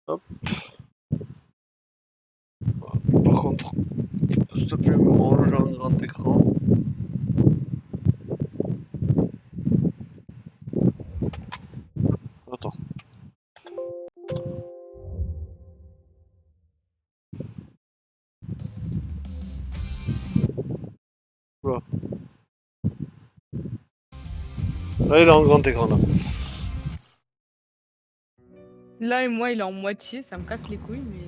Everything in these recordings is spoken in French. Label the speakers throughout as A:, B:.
A: Hop. Par contre, s'il te plaît, moi j'ai un grand écran. Attends. Voilà. Là, il est en grand écran là.
B: Là et moi il est en moitié, ça me casse les couilles mais...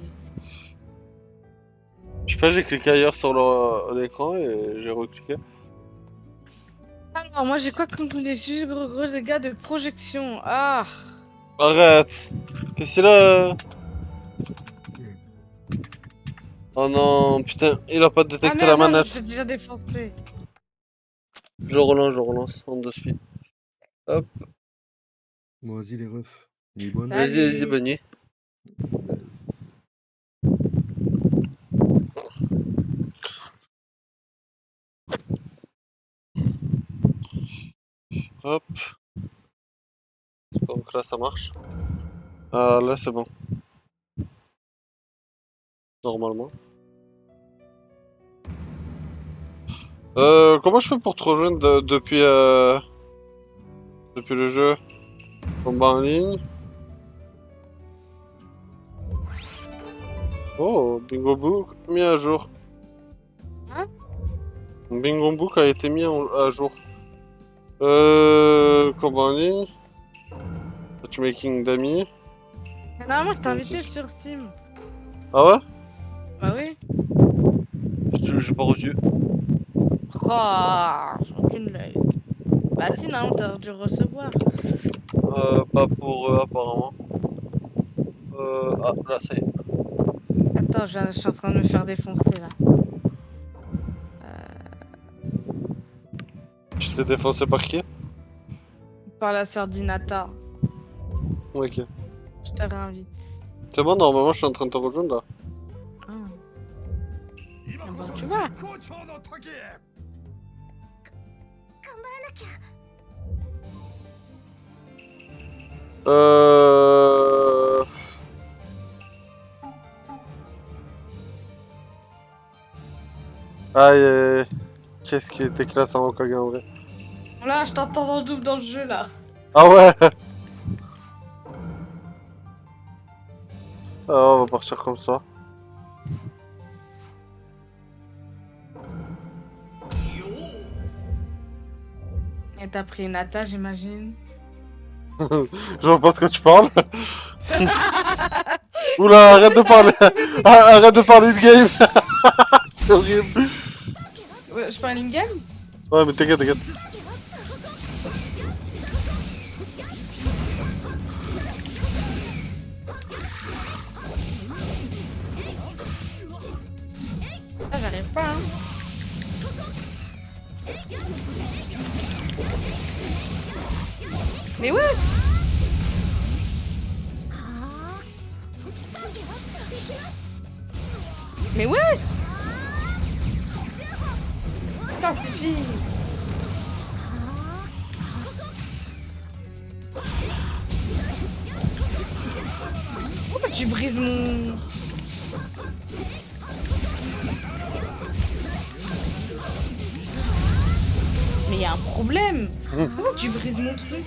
A: Je sais pas, j'ai cliqué ailleurs sur l'écran et j'ai recliqué.
B: Alors moi j'ai quoi comme des sujets gros dégâts de projection? Ah!
A: Arrête! Qu'est-ce que c'est là? Oh non, putain, il a pas
B: Ah
A: détecté la
B: merde, non, je
A: manette.
B: fais déjà défoncer.
A: Je relance en deux speed. Hop,
C: Bon, vas-y, les refs. Ni bonne.
A: vas-y,
B: Salut.
A: bonne nuit. Hop, donc là ça marche. Ah, là c'est bon, normalement. Comment je fais pour te rejoindre depuis le jeu? Combat en ligne. Oh, Bingo Book mis à jour.
B: Hein?
A: Bingo Book a été mis à jour. Combat en ligne. Matchmaking d'amis.
B: Normalement je t'ai invité sur Steam.
A: Ah ouais?
B: Bah oui.
A: J'ai pas reçu.
B: Oh, j'ai aucune l'œil. Bah si, normalement t'as dû recevoir.
A: Pas pour eux apparemment. Ah, là ça y est.
B: Attends, je suis en train de me faire défoncer là.
A: Tu te fais défoncer par qui?
B: Par la sœur d'Inata.
A: Ok.
B: Je te réinvite.
A: C'est bon, normalement je suis en train de te rejoindre là.
B: Ah. Ah bon, tu vois.
A: Euh... Aïe, aïe, aïe. Qu'est-ce qui était classe en Hokage en vrai?
B: Là, je t'entends en double dans le jeu là.
A: Ah ouais. Ah, on va partir comme ça.
B: Et t'as pris Nata, j'imagine.
A: Je vois pas de quoi tu parles. Oula, arrête de parler. Arrête de parler de game. C'est horrible.
B: Ouais, je parle in-game?
A: Ouais, mais t'inquiète, t'inquiète.
B: Ah, j'arrive pas, hein. Mais ouais! Mais ouais! Putain, suffit! Pourquoi tu brises mon... Mais y a un problème! Pourquoi tu brises mon truc?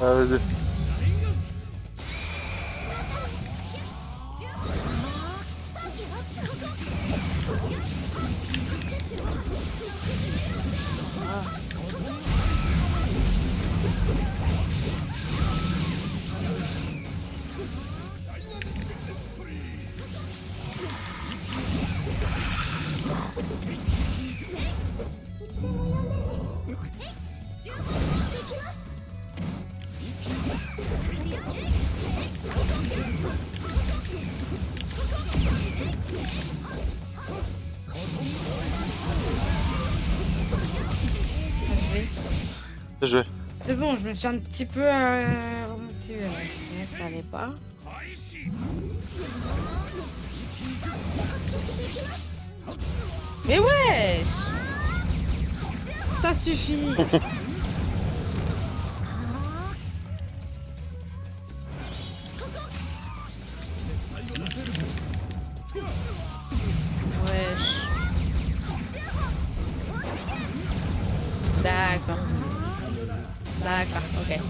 A: Ah, vas-y. Bien joué.
B: C'est bon, je me suis un petit peu remotivée. Mais ça allait pas. Mais ouais! Ça suffit! D'accord, ok.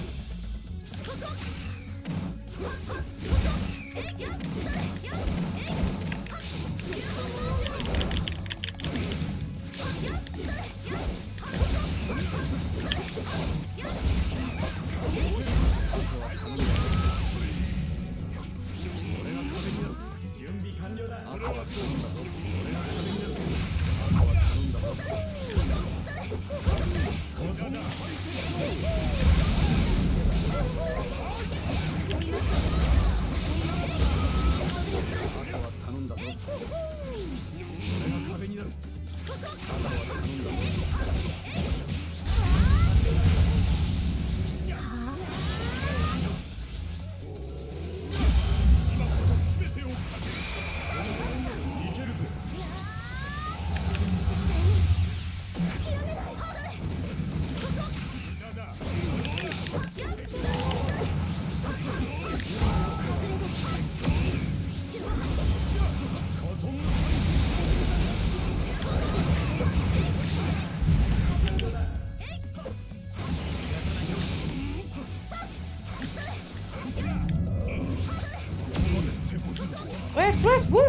B: Ouais, bouge.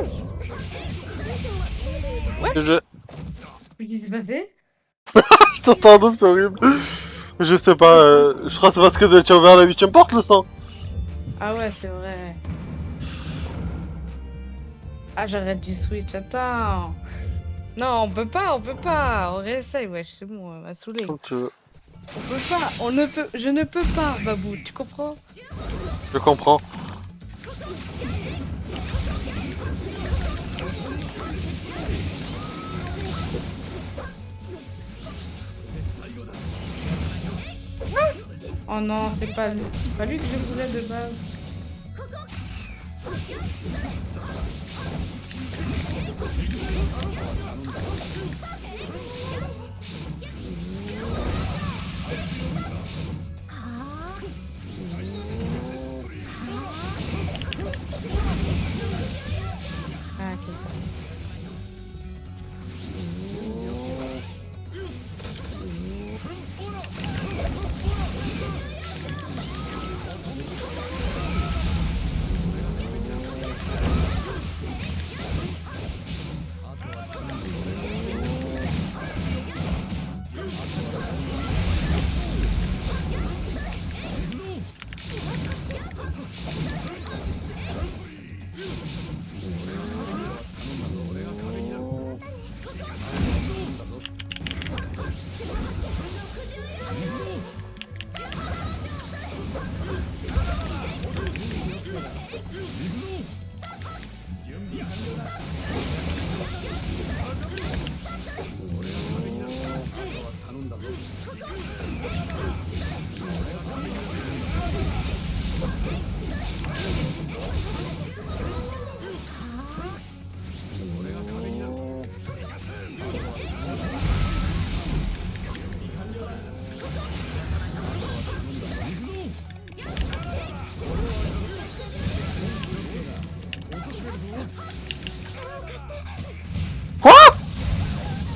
A: Je...
B: Qu'est-ce qui s'est passé?
A: je t'entends en double, c'est horrible. Je sais pas, je crois que c'est parce que tu as ouvert la 8ème porte le sang.
B: Ah ouais, c'est vrai. Ah, j'arrête du Switch, attends. Non, on peut pas. On réessaye, wesh, c'est bon, on m'a saoulé.
A: Comme tu veux.
B: On peut pas, je ne peux pas, Babou, tu comprends?
A: Je comprends.
B: Oh non, c'est pas lui que je voulais de base. Ah, ok.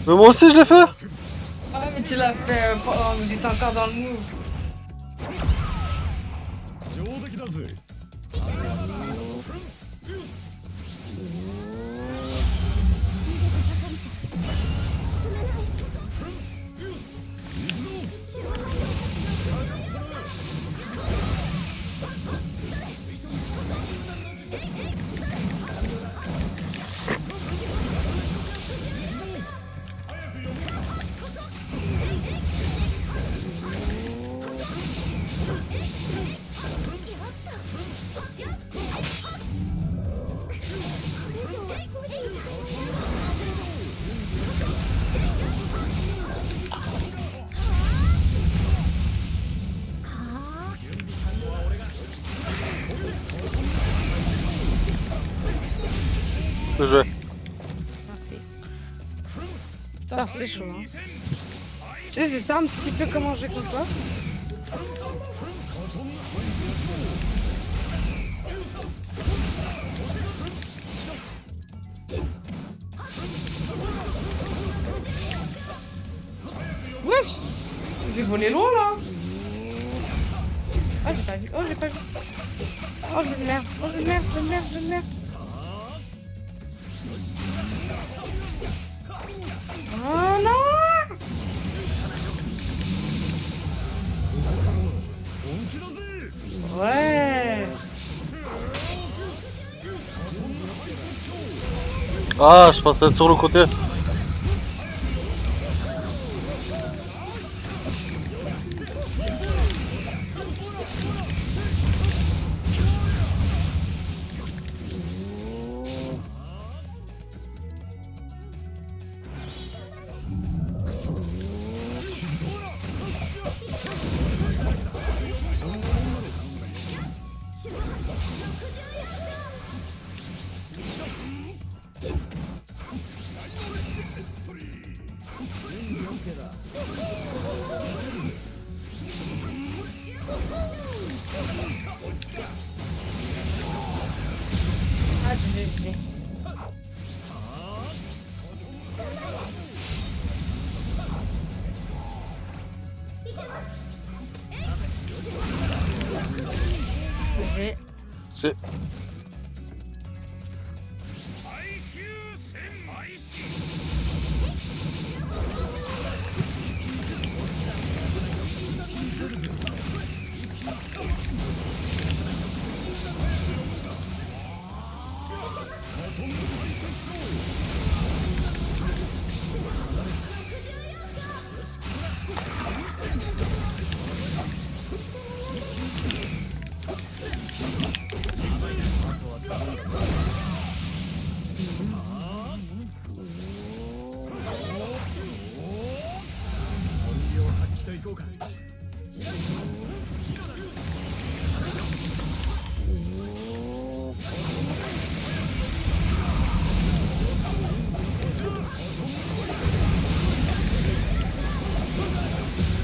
A: Mais moi aussi je l'ai fait.
B: Ah, mais tu l'as fait pendant que j'étais encore dans le move.
A: Je jouais.
B: Merci. Ah, c'est chaud, hein. Tu sais, je sais un petit peu comment jouer contre toi. Wesh! J'ai volé loin là! Ah, j'ai pas vu. Oh, j'ai pas vu. Oh, je merde. Oh, je merde, je merde, je merde. Oh non! Ouais!
A: Ah, je pensais être sur le côté.
B: Ah, je l'ai. J'ai.
A: C'est...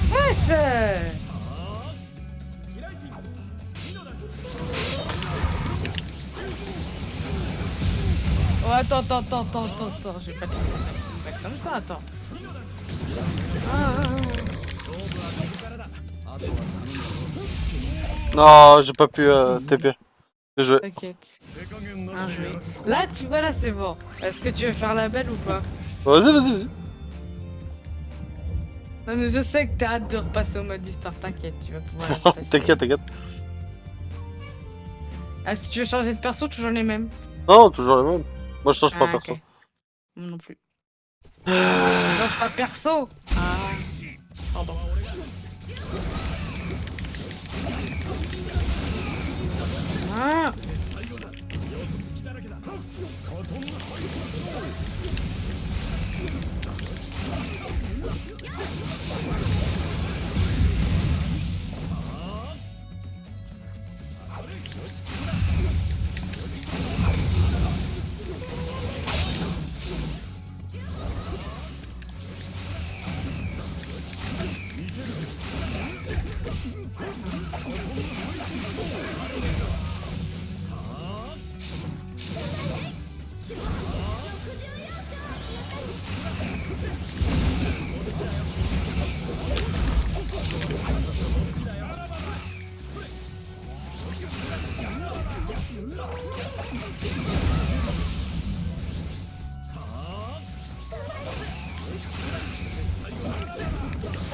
B: Wesh! Oh, attends, j'ai pas dit pas comme ça, attends.
A: Non, j'ai pas pu TP. Bien joué.
B: T'inquiète. Un joué. Là, tu vois, là, c'est bon. Est-ce que tu veux faire la belle ou pas?
A: Vas-y, vas-y, vas-y.
B: Non, mais je sais que t'as hâte de repasser au mode histoire, t'inquiète, tu vas pouvoir la repasser.
A: T'inquiète, t'inquiète.
B: Ah, si tu veux changer de perso, toujours les mêmes.
A: Non, toujours le même. Moi, je change pas
B: Ah,
A: perso.
B: ok. Moi non plus. Change pas perso. Ah. Pardon. Ah.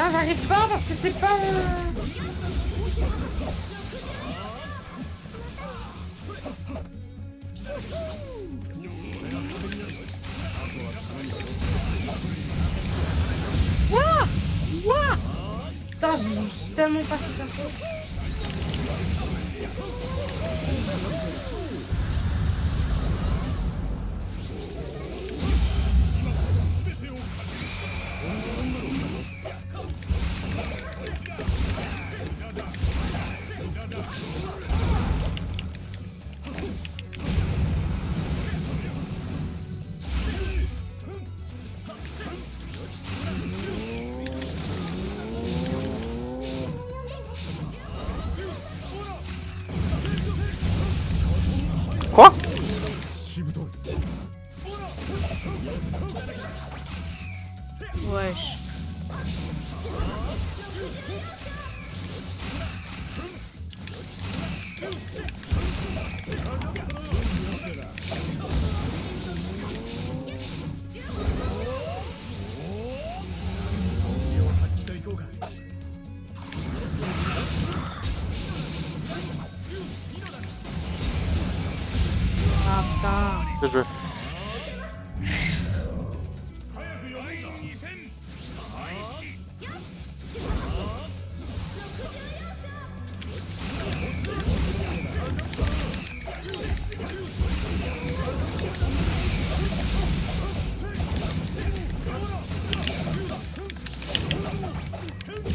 B: Ah, j'arrive pas parce que c'est pas... Wouah! Wouah! Putain, j'ai tellement pas fait ça.
A: Quoi?
B: Wesh.
A: Bien joué.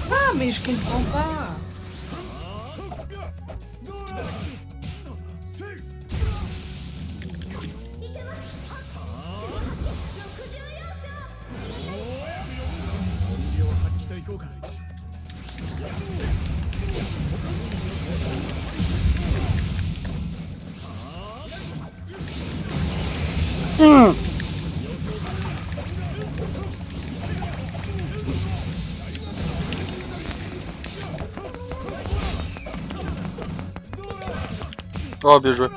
B: Ah, mais je comprends pas.
A: Oh, bien joué.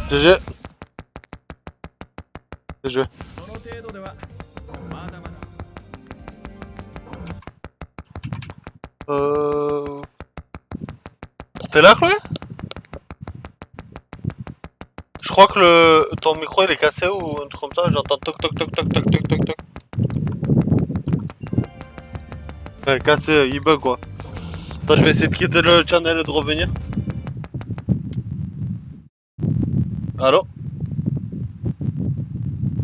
A: GG. Bien joué. T'es là, Chloé? Je crois que ton micro il est cassé ou un truc comme ça, j'entends toc toc toc toc toc toc toc toc. Ouais, cassé, il bug quoi. Attends, je vais essayer de quitter le channel et de revenir. Allô?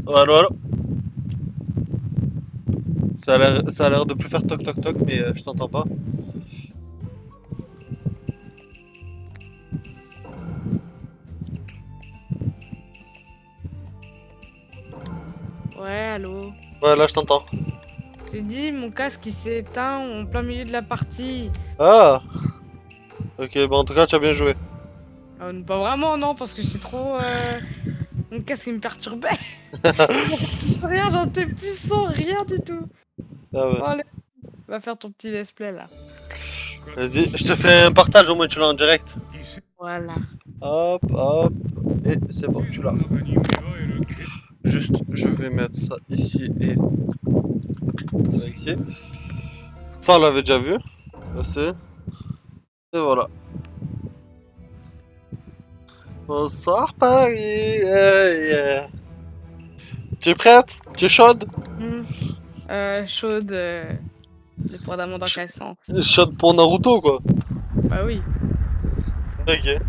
A: Allô, allô? Ça a l'air de plus faire toc toc toc, mais je t'entends pas.
B: Ouais, allô.
A: Ouais, là je t'entends.
B: J'ai dit, mon casque il s'est éteint en plein milieu de la partie.
A: Ah! Ok, bon en tout cas tu as bien joué.
B: Pas vraiment, non, parce que j'étais trop. Mon casque il me perturbait. Rien, j'entendais plus son, rien du tout.
A: Ah ouais.
B: Bon, allez, va faire ton petit display là.
A: Vas-y, je te fais un partage au moins tu l'as en direct.
B: Voilà.
A: Hop, hop, et c'est bon, tu l'as. Juste, je vais mettre ça ici et ça ici. Ça, on l'avait déjà vu. Je sais. Et voilà. Bonsoir Paris. Yeah. Tu es prête? Tu es chaude?
B: Chaude, dépendamment dans quel sens.
A: Chaude pour Naruto quoi.
B: Bah oui.
A: Ok.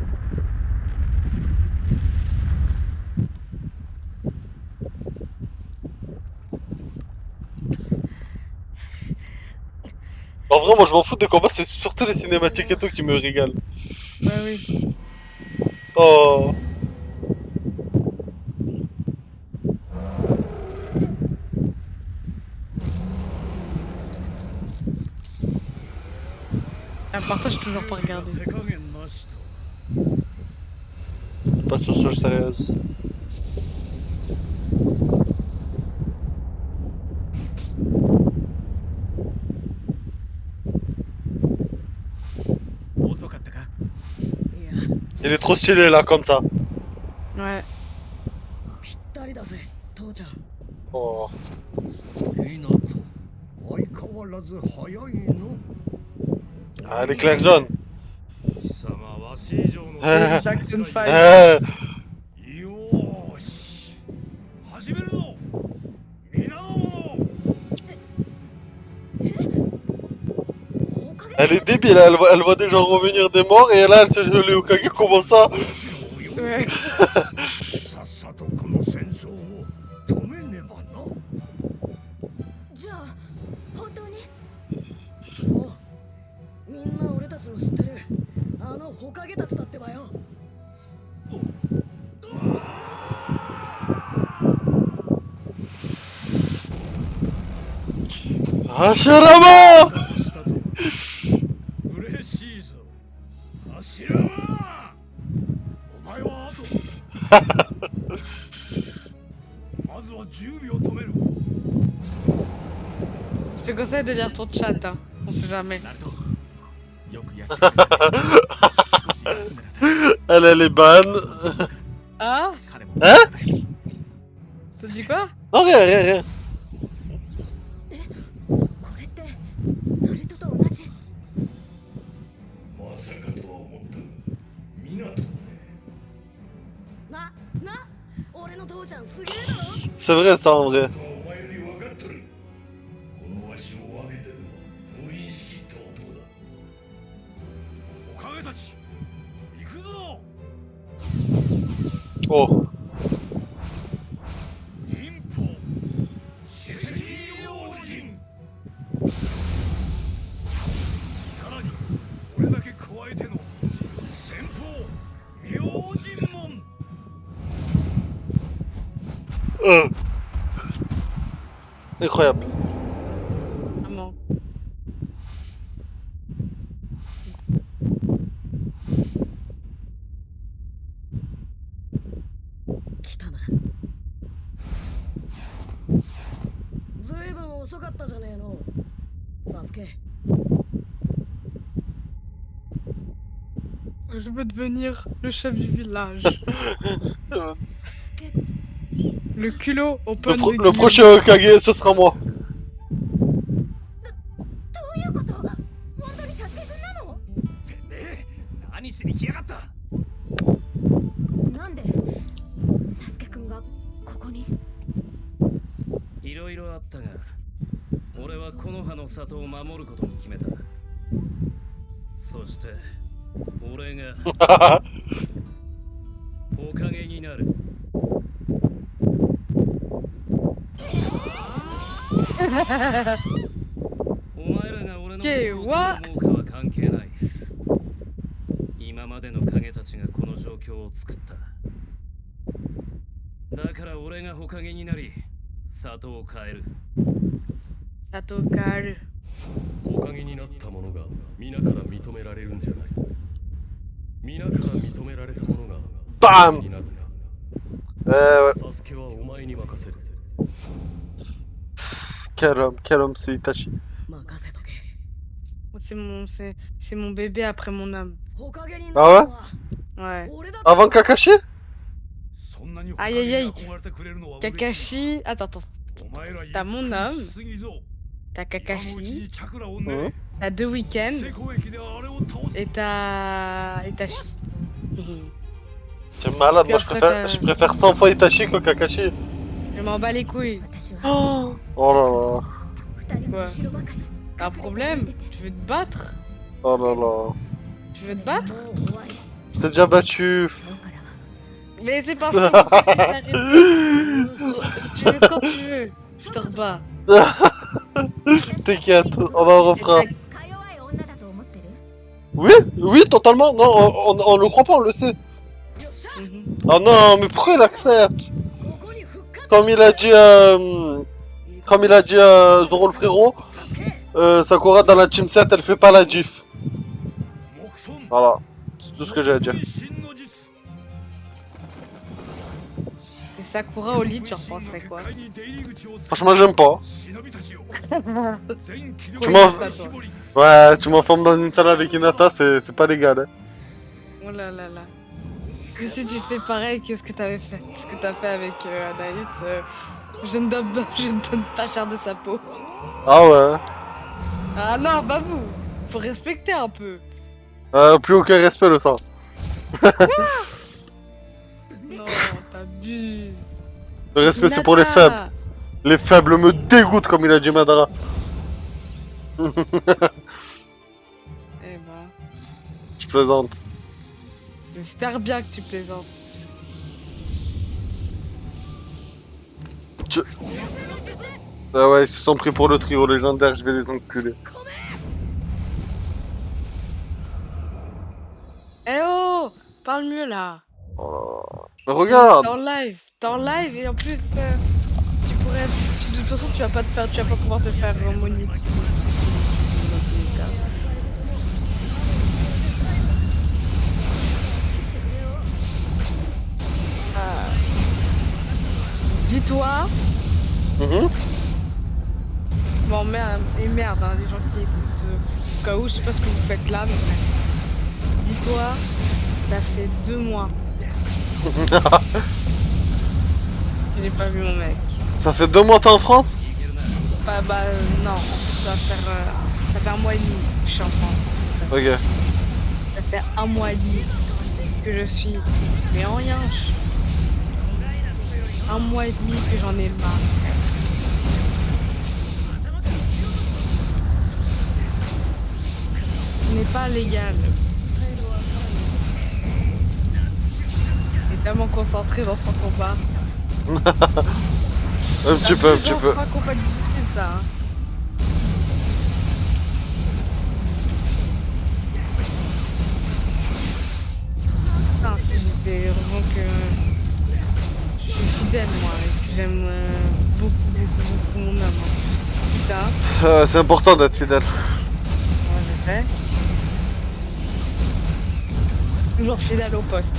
A: En vrai, moi je m'en fous des combats, c'est surtout les cinématiques et tout qui me régalent.
B: Bah oui.
A: Oh.
B: Partage toujours pas regardé.
A: Pas de sauce sérieuse. Il est trop stylé là comme ça.
B: Ouais.
A: Oh.
D: いいなと相変わらず早いの
A: Ah, l'éclair jaune.
D: 貴様わし以上の
B: Jackson 5.
A: Ah,
D: よーし始めるぞ皆の者
A: elle est débile, elle voit des gens revenir des morts et là, elle s'est gelée au Kage, comment ça?
B: Ouais.
D: さっさとこの戦争を止めねばな
E: じゃあ本当におうみんな俺たちの知ってるあのホカゲたちだってばよ
A: Hashirama!
D: 嬉しいぞ柱はお前はあとまずは10秒止める
B: Je te conseille de lire ton chat, hein. On sait jamais.
D: ナルトよくやってくれた少し休んでなさい
A: Elle est ban.
B: Ah?
D: 彼も
A: Hein?
B: T'as dit quoi?
A: Non, rien, rien, rien.
E: これってナルトと同じ
D: まさかとは思ったが港をね
E: な俺の父ちゃんすげえだろ
A: C'est vrai, ça, en vrai.
D: お前より分かっとるこのわしを挙げてるのは封印しきった男だおかげたち行くぞ
A: Oh.
D: 忍法赤用心さらにこれだけ加えての先方明神門
A: Incroyable.
B: Vraiment.
E: 来たなずいぶん遅かったじゃねえのサスケ
B: Je veux devenir le chef du village. Le culot au point de
A: Le
B: Guillaume.
A: prochain Hokage, ce sera moi.
E: どういうこと本当にサスケくんなの
D: てめえ何しに来やがった
E: なんでサスケくんがここに
F: いろいろあったが、俺はこの葉の里を守ることに決めた。そして、俺がおかげになる。お前らが俺の心をどう思うかは関係ない。今までの影たちがこの状況を作った。だから俺がほかげになり、里を変える。
B: Ça t'ocale.
G: おかげになった者が皆から認められるんじゃない。皆から認められた者が
A: Bam!
G: になる
A: Ouais.
G: な。サスケはお前に任せる。
A: Quel homme, c'est Itachi.
E: 任せとけ
B: C'est mon bébé après mon âme.
E: ホカゲになる
A: あわ
E: のは
B: Ouais.
E: 俺だ
A: Avant Kakashi?
D: そんなに
B: Aïe aïe aïe.
D: 憧れてくれるのは嬉しい
B: Kakashi. Attends.
D: お前ら
B: T'as mon âme.
D: ゆっくりしすぎぞ
B: T'as
D: 今のうち
B: Kakashi.
D: にチャクラをね
B: T'as deux week-ends.
D: 成功駅であれを倒す
B: Et t'as Itachi.
A: Tu es malade, moi
B: Puis
A: je préfère 100 fois Itachi que Kakashi.
B: Je m'en bats les couilles.
E: 私は
A: Oh là
E: 二人の後ろばかり
B: T'as un problème? Tu veux te battre?
A: là. Oh là là.
B: Tu veux te battre?
E: もう終わり
A: Je t'ai déjà battu.
E: だから
B: Mais c'est pas ça. Arrête. Tu veux quand tu veux. Je te rebats.
A: T'inquiète, on en refera.
E: か弱い女だと思ってる
A: Oui, oui, totalement. Non, on le croit pas, on le sait.
E: よっしゃ
B: Mhm.
A: Oh non, mais pourquoi il accepte?
E: ここに復活
A: Comme il a dit Zoro le frérot,
E: サスケ
A: Sakura dans la team 7, elle fait pas la gif.
D: 木遁
A: Voilà, c'est tout ce que j'ai à dire.
D: 真の術
B: Et Sakura au lit, tu en penserais quoi?
A: Franchement, j'aime pas.
D: 忍びたちよ
A: Tu m'en- Ouais, tu m'enfermes dans une salle avec Hinata, c'est pas légal. Hein.
B: Oh là là là. Si tu fais pareil que ce que t'avais fait, ce que t'as fait avec Anaïs, je ne donne pas cher de sa peau.
A: Ah ouais.
B: Ah non, pas vous. faut respecter un peu.
A: Plus aucun respect le sang.
B: Non, t'abuses.
A: Le respect c'est pour les
B: Hinata.
A: faibles. Les faibles me dégoûtent comme il a dit Madara.
B: Eh ben,
A: Je plaisante.
B: j'espère bien que tu plaisantes.
A: Ah ouais, ils se sont pris pour le trio légendaire, je vais les enculer.
B: Eh oh, parle mieux là.
A: Mais regarde.
B: T'es en live et en plus, tu pourrais, de toute façon, tu vas pas pouvoir te faire monétiser. Dans tous les cas. Dis-toi,
A: Mhm.
B: bon merde, et merde, hein, les gens qui écoutent, au cas où, je sais pas ce que vous faites là, mais bref. Dis-toi, ça fait 2 mois. Je n'ai pas vu mon mec.
A: Ça fait 2 mois que t'es en France?
B: Non, ça fait 1 mois et demi que je suis en France.
A: Ok.
B: Ça fait 1 mois et demi que je suis, mais en rien. 1 mois et demi que j'en ai marre. Ce n'est pas légal. Il est tellement concentré dans son combat.
A: Un petit peu, un petit peu.
B: C'est pas un combat difficile ça. Hein. Putain, si j'étais heureusement que je suis fidèle moi et que j'aime beaucoup mon homme. Hein. Putain,
A: C'est important d'être fidèle.
B: moi je sais. Toujours fidèle au poste.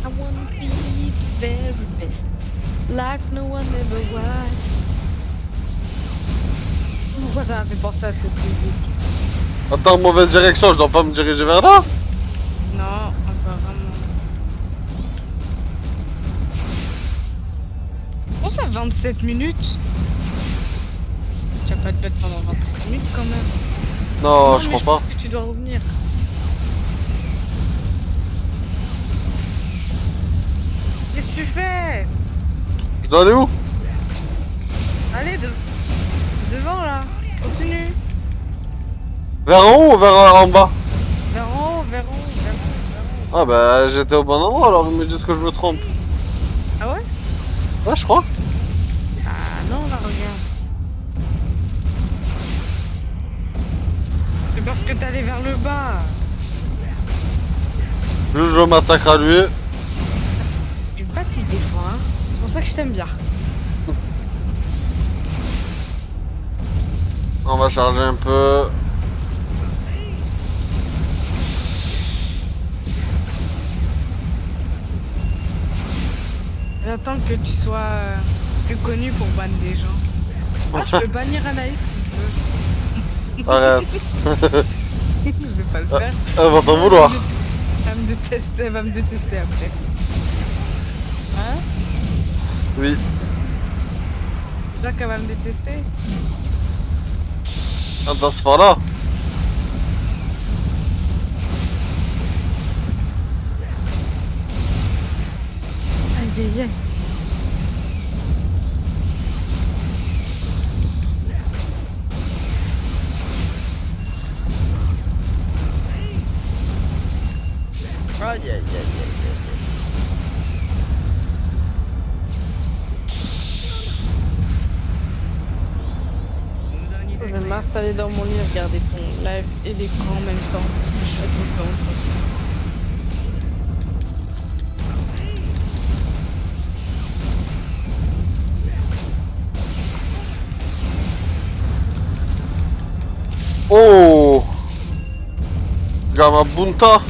B: I wanna be the very best, like no one ever was. Pourquoi ça m'a fait penser à cette musique?
A: Attends, mauvaise direction, je dois pas me diriger vers là?
B: Non, apparemment. Bon, ça 27 minutes. Tu vas pas te battre pendant 27 minutes quand même.
A: Non, je
B: mais
A: crois pas.
B: pense que tu dois revenir. Qu'est-ce que tu fais?
A: Je dois aller où?
B: Allez, devant là. Continue.
A: Vers en haut ou vers en bas?
B: Vers en haut, vers en haut, vers en haut.
A: Ah bah j'étais au bon endroit alors ils me disent que je me trompe.
B: Ah ouais?
A: Ouais, je crois.
B: Ah non, là, regarde. C'est parce que t'allais vers le bas.
A: Juste le massacre à lui.
B: Tu me fatigues des fois, hein. C'est pour ça que je t'aime bien.
A: On va charger un peu.
B: J'attends que tu sois plus connu pour ban des gens. Moi, je peux bannir Anaïs si tu veux.
A: Arrête.
B: Je vais pas le faire.
A: Elle va t'en vouloir.
B: Elle va me détester après. Hein?
A: Oui.
B: C'est sûr qu'elle va me détester?
A: Attends, c'est par là.
B: Aïe aïe bien. Aïe aïe aïe aïe. Je vais m'installer dans mon lit et regarder ton live et l'écran en même temps. Je fais tout le temps.
A: Oh Gamabunta.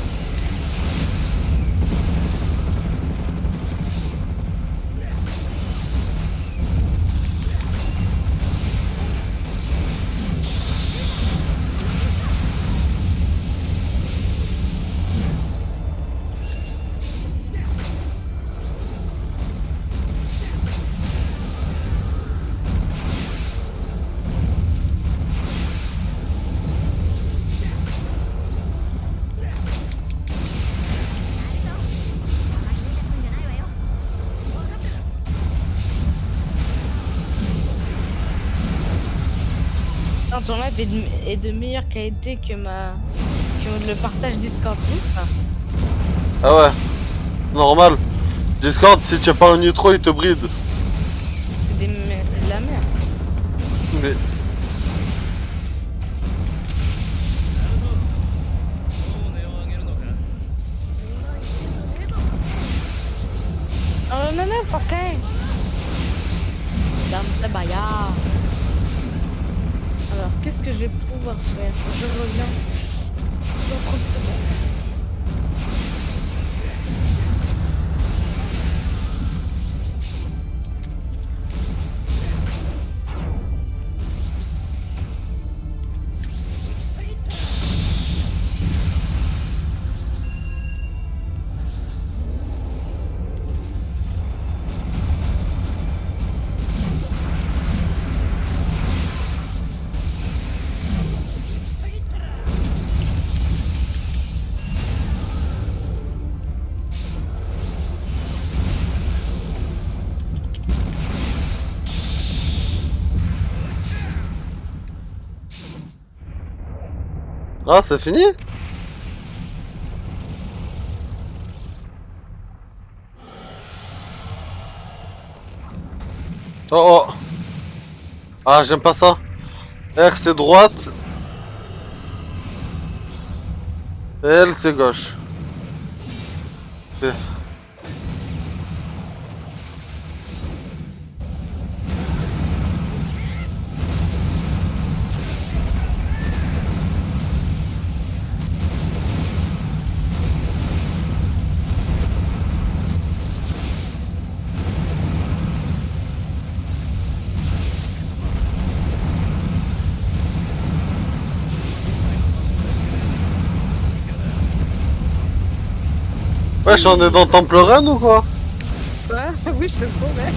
B: Non, ton live est de meilleure qualité que le partage Discord, c'est ça.
A: Ah ouais. Normal. Discord, si tu n'as pas un nitro, il te bride.
B: C'est de la merde.
A: Mais...
F: もう値を上げるのか
B: Oh non, non, ça fait. Dame de Baya. Alors, qu'est-ce que je vais pouvoir faire? Je reviens dans 30 secondes.
A: Ah, c'est fini? Oh oh. Ah, j'aime pas ça. R c'est droite. Et L c'est gauche. Ok. Wesh, on est dans Temple Run ou quoi?
B: Ouais, oui, je te promets.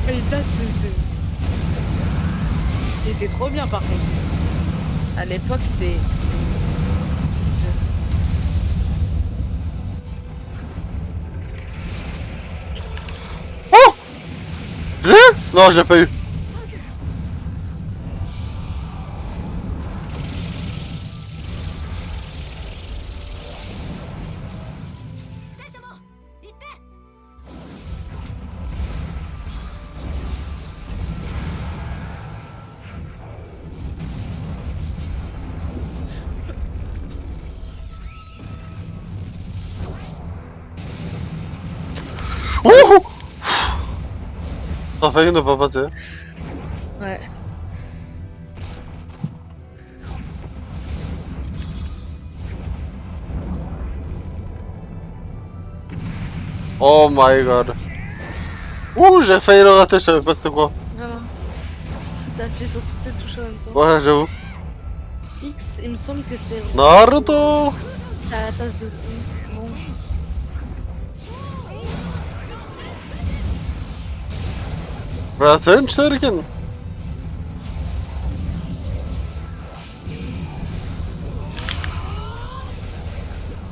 B: Il date de... C'était trop bien par contre. À l'époque, c'était...
A: Oh! Je l'ai eu? Non, je l'ai pas eu. Ouh! T'as failli ne pas passer.
B: Ouais.
A: Oh my god. Ouh, j'ai failli le rater, je savais pas c'était quoi.
B: Voilà. T'as appuyé sur toutes les touches en même temps.
A: Ouais, j'avoue.
B: X, il me semble que c'est...
A: Naruto!
B: C'est à la tasse de thé. Bon.
A: Voilà, c'est une shuriken.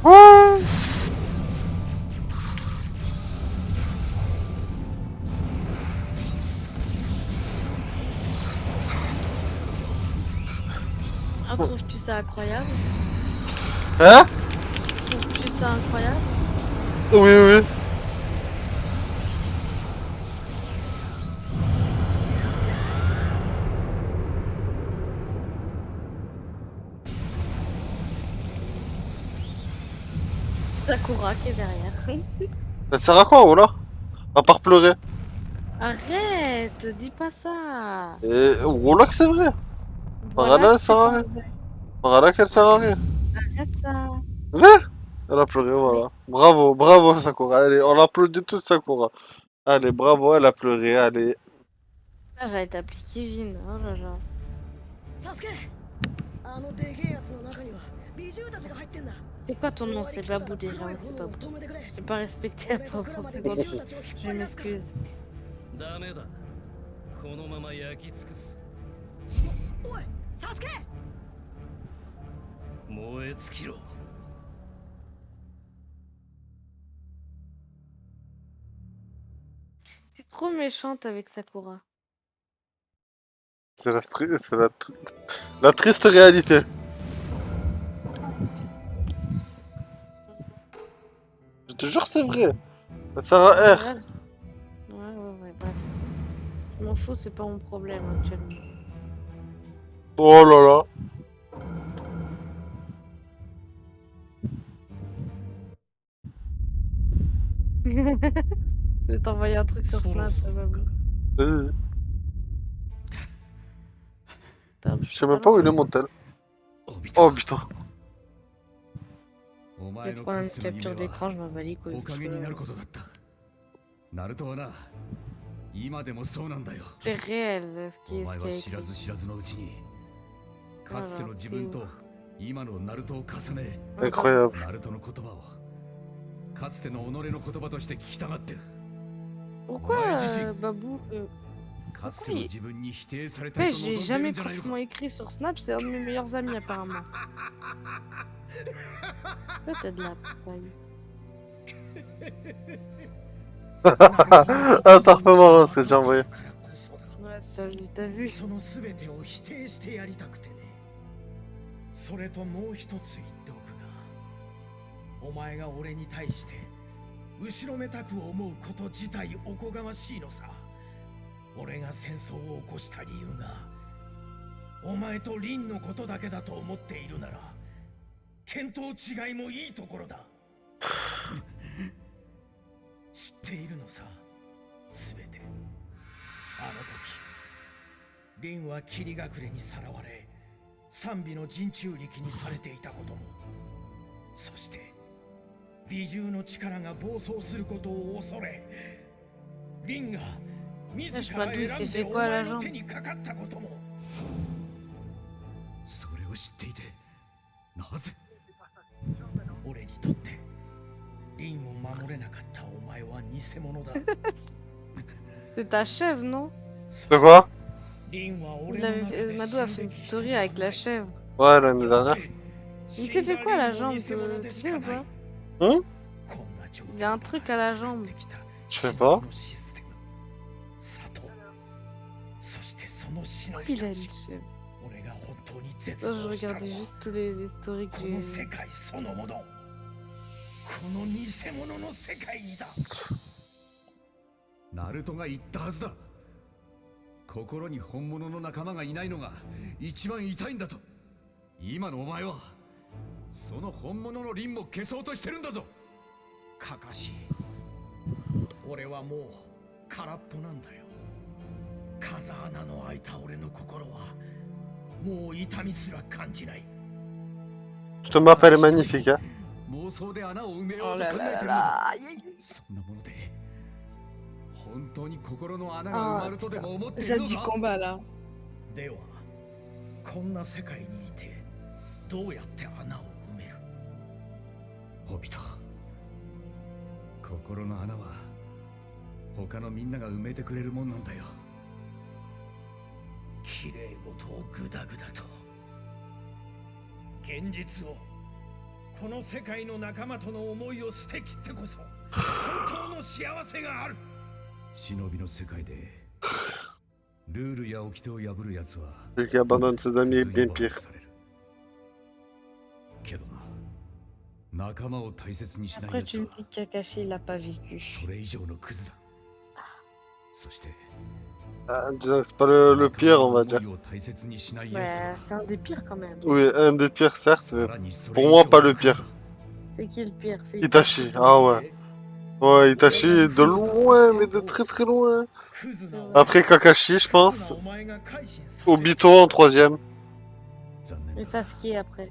A: Ouais.
B: ça incroyable?
A: Hein?
B: Trouves-tu ça incroyable?
A: Oui, oui.
B: Sakura qui est derrière.
A: Ça sert à quoi, voilà? À part pleurer.
B: Arrête, dis pas ça.
A: Et voilà que c'est vrai.
B: Voilà
A: Parada, elle
B: que
A: sert
B: c'est
A: à
B: pas
A: rien.
B: vrai.
A: Parada, qu'elle sert à rien.
B: Arrête ça.
A: Vrai? Elle a pleuré, voilà. Bravo, bravo Sakura. Allez, on applaudit tous Sakura. Allez, bravo, elle a pleuré, allez.
B: Ah, j'allais t'appeler Kevin. Oh là là.
E: サスケあのでけえやつの中には美獣たちが入ってんだ
B: C'est quoi ton nom? C'est Babou déjà,
E: 黒い
B: ouais, c'est
E: 炎を
B: Babou.
E: 止めてくれ
B: J'ai pas respecté
E: 俺
B: la
E: とクラ
B: pendant
E: マで
B: 30
E: 美
B: secondes.
E: 獣たちを引っ
B: Je
E: 張り出すから
B: m'excuse.
F: ダメだこのまま焼き尽くす
E: おいサスケ
F: 燃え尽きろ
B: T'es trop méchante avec Sakura.
A: C'est la triste réalité. Je te jure, c'est vrai. Ça sert à R.
B: Ouais, bref. Je m'en fous, c'est pas mon problème actuellement.
A: Oh là là.
B: Je vais t'envoyer un truc sur Snap, Babou.
A: Vas-y.
B: Putain,
A: Je sais même pas où il est mon tel.
F: おび
A: Oh putain.
G: お
B: Je
G: 前
B: vais
G: の
B: prendre
G: か
B: une
G: つての
B: capture
G: 夢
B: d'écran,
G: は
B: je m'en bats les couilles.
G: おかげになることだったナルトはな今でもそうなんだよ
B: C'est réel ce
G: お
B: qui
G: 前
B: est
G: は
B: ce
G: 知
B: qui
G: らず知らずのうちにかつての自分と今のナルトを重ね
A: Incroyable.
G: ナルトの言葉をかつての己の言葉として聞きたがってる
B: Pourquoi
G: Ouais, Jesse.
B: Babou
G: かつての自分に否定された
B: Ouais,
G: いと
B: je
G: 望
B: l'ai
G: んでる
B: jamais
G: んじゃないのか
B: pratiquement écrit sur Snap, c'est un de mes meilleurs amis apparemment. Là, t'as de la paille.
A: Attends, refais-moi ce que j'ai envoyé.
B: Ouais, ça, t'as vu?
D: その全てを否定してやりたくてねそれともう一つ言っておくがお前が俺に対して後ろめたく思うこと自体おこがましいのさ俺が戦争を起こした理由がお前とリンのことだけだと思っているなら見当違いもいいところだ知っているのさすべてあの時リンは霧隠れにさらわれ賛美の陣中力にされていたこともそして美獣の力が暴走することを恐れリンが自ら選んでお前の手にかかったことも
G: それを知っていてなぜ
D: 俺にとってリンを守れなかったお前は偽物だ
B: C'est ta chèvre, non?
A: De quoi?
D: リンは
B: Vous
D: 俺の
B: avez-
D: 中で
B: Mado a fait une story avec la chèvre.
A: Ouais, l'année dernière.
B: Il s'est fait quoi à la jambe, tu sais ou pas?
A: Hein?
B: Il a un truc à la jambe.
A: Je sais pas.
B: Il a une chèvre. Ça, je regardais juste tous les stories que
D: この
B: j'ai
D: 世界そのものこの偽物の世界にだ
G: ナルトが言ったはずだ心に本物の仲間がいないのが一番痛いんだと今のお前はその本物のリンも消そうとしてるんだぞ
D: かかし俺はもう空っぽなんだよ風穴の開いた俺の心はもう痛みすら感じない
A: Je te m'appelle magnifique, hein.
G: 妄想で穴を埋めよ
B: Oh
G: うと
B: là
G: 考え
B: là
G: て
B: là
G: るの
B: là.
G: か
B: Aïe, aïe, aïe.
G: そんなもので本当に心の穴が埋まるとでも思っている
B: J'aime
G: の
B: du
G: か
B: combat là.
D: ではこんな世界にいてどうやって穴を埋める
G: ホビト心の穴は他のみんなが埋めてくれるもんなんだよ
D: 綺麗事をグダグダと現実をこの世界の仲間との思いを捨てきってこそ本当の幸せがある
G: 忍びの世界でルールや掟を破るやつは
A: Celui qui abandonne ses amis est bien
G: 罰
A: pire.
G: されるけどな。仲間を大切にしない
B: Après,
G: や
B: tu
G: つ
B: me
G: は
B: dis que Kakashi, il a pas vécu.
G: それ以上のクズだ。そして
A: Ah, disons que c'est pas le pire, on va
G: 仲間
A: dire.
G: の思いを大切にしないやつ
B: Ouais,
G: は
B: c'est un des pires quand même.
A: Oui, un des pires, certes,
G: さ
A: mais
G: らにそれ
A: pour
G: 以
A: moi,
G: 上
A: pas
G: の
A: le
G: クズ
A: pire.
G: だ。
B: C'est qui le pire? C'est
A: Itachi, ah ouais. Ouais, Itachi, de loin, mais de très très loin.
D: クズな
A: Après Kakashi, je
D: クズ
A: pense.
D: なお前が改心させ
A: Obito en troisième.
G: 残念
B: Et
G: だ。
B: Sasuke après.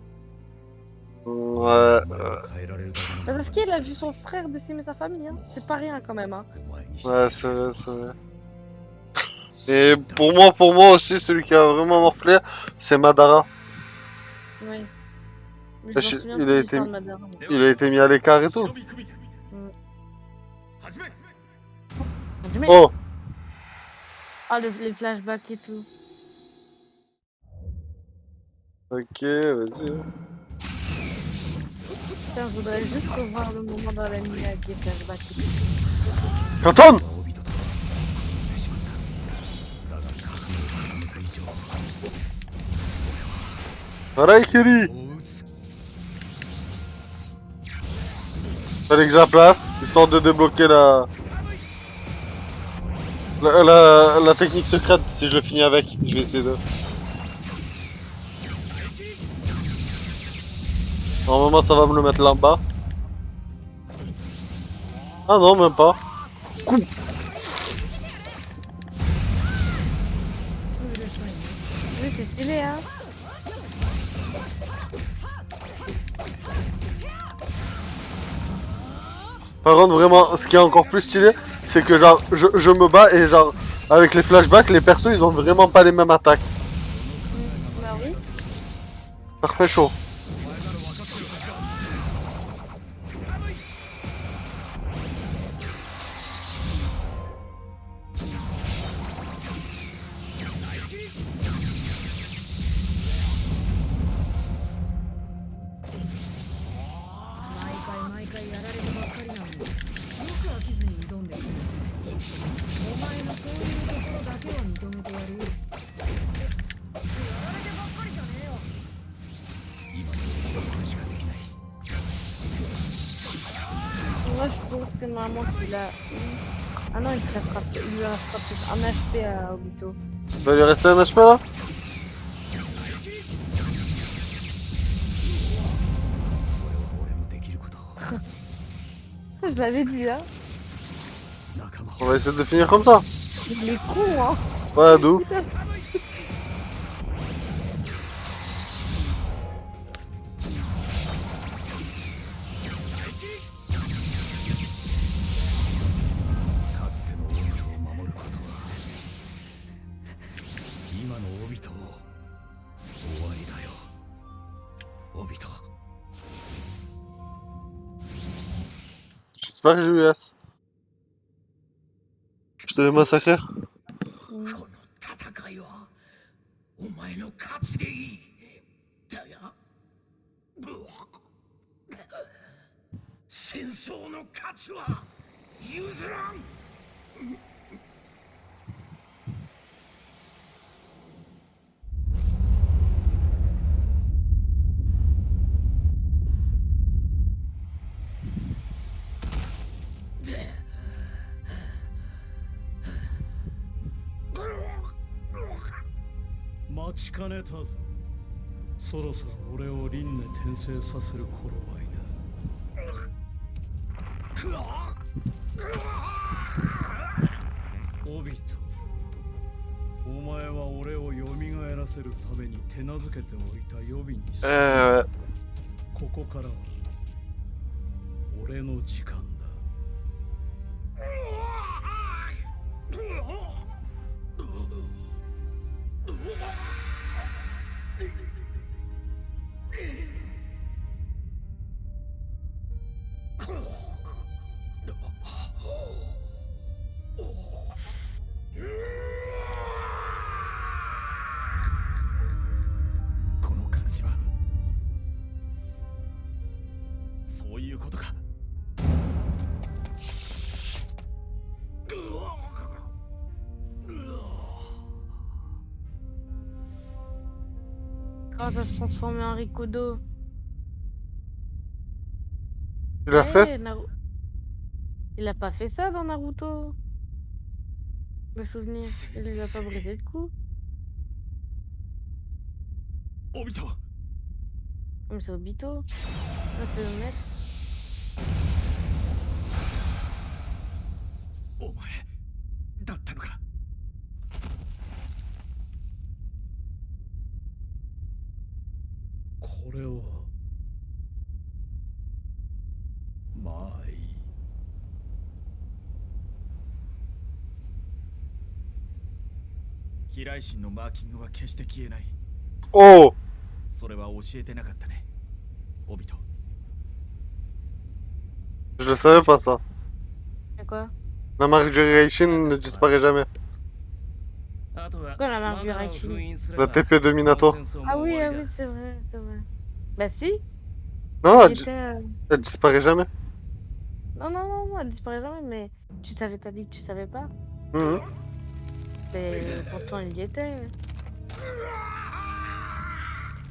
A: Ouais.
G: お前を変えられるだけの
B: Bah,
G: もの
B: Sasuke, il a vu son frère décimer sa famille, hein. C'est pas rien quand même, hein.
G: お前にして
A: Ouais, c'est vrai, c'est vrai. Et pour moi aussi, celui qui a vraiment morflé, c'est Madara.
B: Oui. Mais
A: Bah,
B: je
A: je-
B: m'en souviens
A: il
B: plus
A: a
B: de
A: été-
B: l'histoire de Madara.
A: Il a été mis à l'écart et tout.
D: 始め
B: Mais-
A: Oh,
B: Ah, les flashbacks et tout.
A: ok, vas-y.
B: Putain, je voudrais juste revoir le moment dans l'anime avec les flashbacks et tout.
A: Katon
G: オビトとはってしまった。だが覚悟を固めた以上
A: Raikiri
G: を打つ。
A: Fallait que je la place, histoire de débloquer la technique secrète, si je le finis avec. Je vais essayer de... Normalement, ça va me le mettre là en bas. Ah non, même pas. Coup.
B: Oui, c'est stylé, hein.
A: Par contre, vraiment, ce qui est encore plus stylé, c'est que genre, je me bats et genre, avec les flashbacks, les persos, ils ont vraiment pas les mêmes attaques.
B: Bah oui.
A: Parfait chaud.
E: 毎回やられてばっかりなのによく飽きずに挑んでくる。お前のそういうところだけは認めてやるよ。やられてばっかりじゃねえよ。
G: 今の俺はこれしかできない。
B: Moi, je pense que normalement qu'il a... Ah non, il lui restera peut-être un HP à Obito.
A: Il va lui rester un HP là?
G: 俺のできることを
B: Je l'avais dit, hein.
G: 仲間
A: On va essayer de finir comme ça.
B: Il est con, hein.
A: Ouais, de ouf. J'espère que j'ai eu S. Je te l'ai massacré.
D: この戦いはお前の勝ちでいい。だが戦争の価値は譲らん。
H: 待ちかねたぞ。そろそろ俺を輪廻転生させる頃合いだ。オビト、お前は俺を蘇らせるために手なずけておいた予備にする。ここからは俺の時間だ。
G: この感じはそういうことか。
B: Quand ça se transforme en Rikudo.
A: Tu l'as fait?
B: Ouais, il a pas fait ça dans Naruto. Me souvenir. Il lui a pas brisé le cou.
D: オビト
B: Mais c'est Obito. Ah, c'est le maître.
D: お前だったのか
H: これをまあいい。
D: 飛来神のマーキングは決して消えない
A: Oh!
D: それは教えてなかったねオビト
A: Je le savais pas ça.
B: C'est quoi?
A: La marque du Reishin ne disparaît jamais.
F: あとは
B: Pourquoi la
F: マ
B: marque
F: ダ
B: du
F: ラを
B: Raishin?
F: 封印すれ
A: La
F: ば
A: TP de
F: この
A: Minato.
F: 戦争も
B: Ah
F: 終
B: oui,
F: わ
B: ah
F: り
B: oui,
F: だ
B: c'est vrai, c'est vrai. Bah si,
A: Non,
B: il était...
A: elle disparaît jamais.
B: Non, non, non, non, elle disparaît jamais, mais tu savais, t'as dit que tu savais pas.
A: Mhm.
B: Mais pourtant, il y était.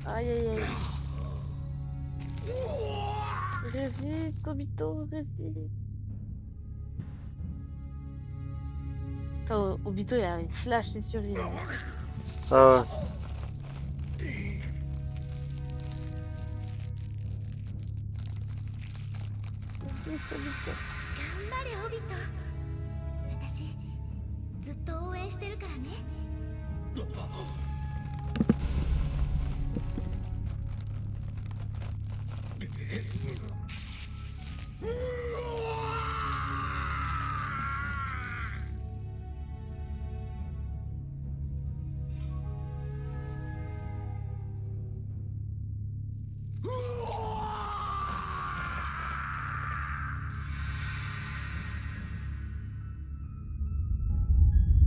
B: Aïe, aïe, aïe. Résiste, Obito, résiste. Attends, Obito, il a flashé sur lui.
A: Ah ouais.
B: Résiste, Obito.
E: 頑張れオビト私ずっと応援してるからね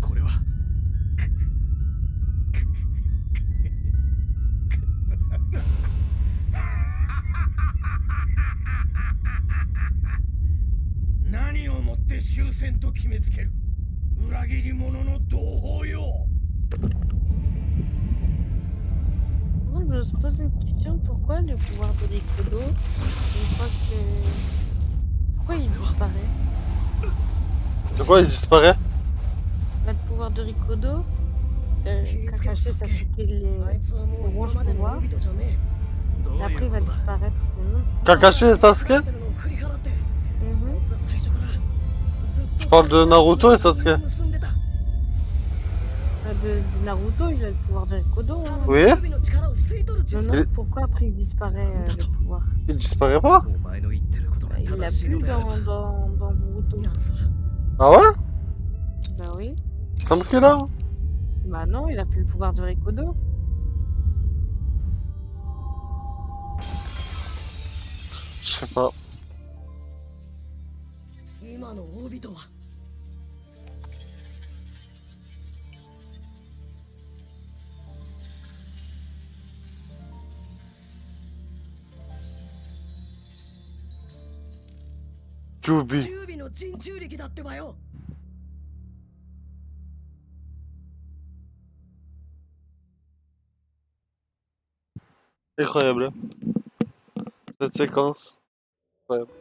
D: これは何をもって終戦と決めつける裏切り者の同胞よ
B: Moi, je me pose une question, pourquoi le pouvoir de Rikudo, une fois que... Pourquoi il disparaît?
A: De quoi il disparaît?
B: Bah, le pouvoir de Rikudo, Kakashi, ça c'était les
E: あいつはもう今までのオビトじゃね
F: ど
B: Et
F: うい
B: après, il
F: う
B: va
F: ことだ
B: disparaître.
A: Kakashi et
E: え
A: Sasuke?
E: あいつは最初からずっと
A: Tu parles de Naruto et Sasuke?
E: 結んでた
B: De Naruto, il a le pouvoir de Rikudo. Hein.
A: Oui?
E: キュビの力を吸い取る
B: Non,
E: 術
B: non,
A: Et-
B: pourquoi après il disparaît le pouvoir?
A: Il disparaît pas?
F: お前の言ってることが
B: Bah, il
F: 正
B: l'a
F: しいの
B: plus
F: であれば
B: dans Boruto.
E: やつは
A: Ah ouais?
B: Bah oui.
A: Il semble qu'il a.
B: Bah non, il a plus le pouvoir de Rikudo.
A: Je sais pas.
E: 今のオビトは
A: Jubi.
E: キュビの人中力だってばよ
A: Incroyable. Cette séquence. Incroyable.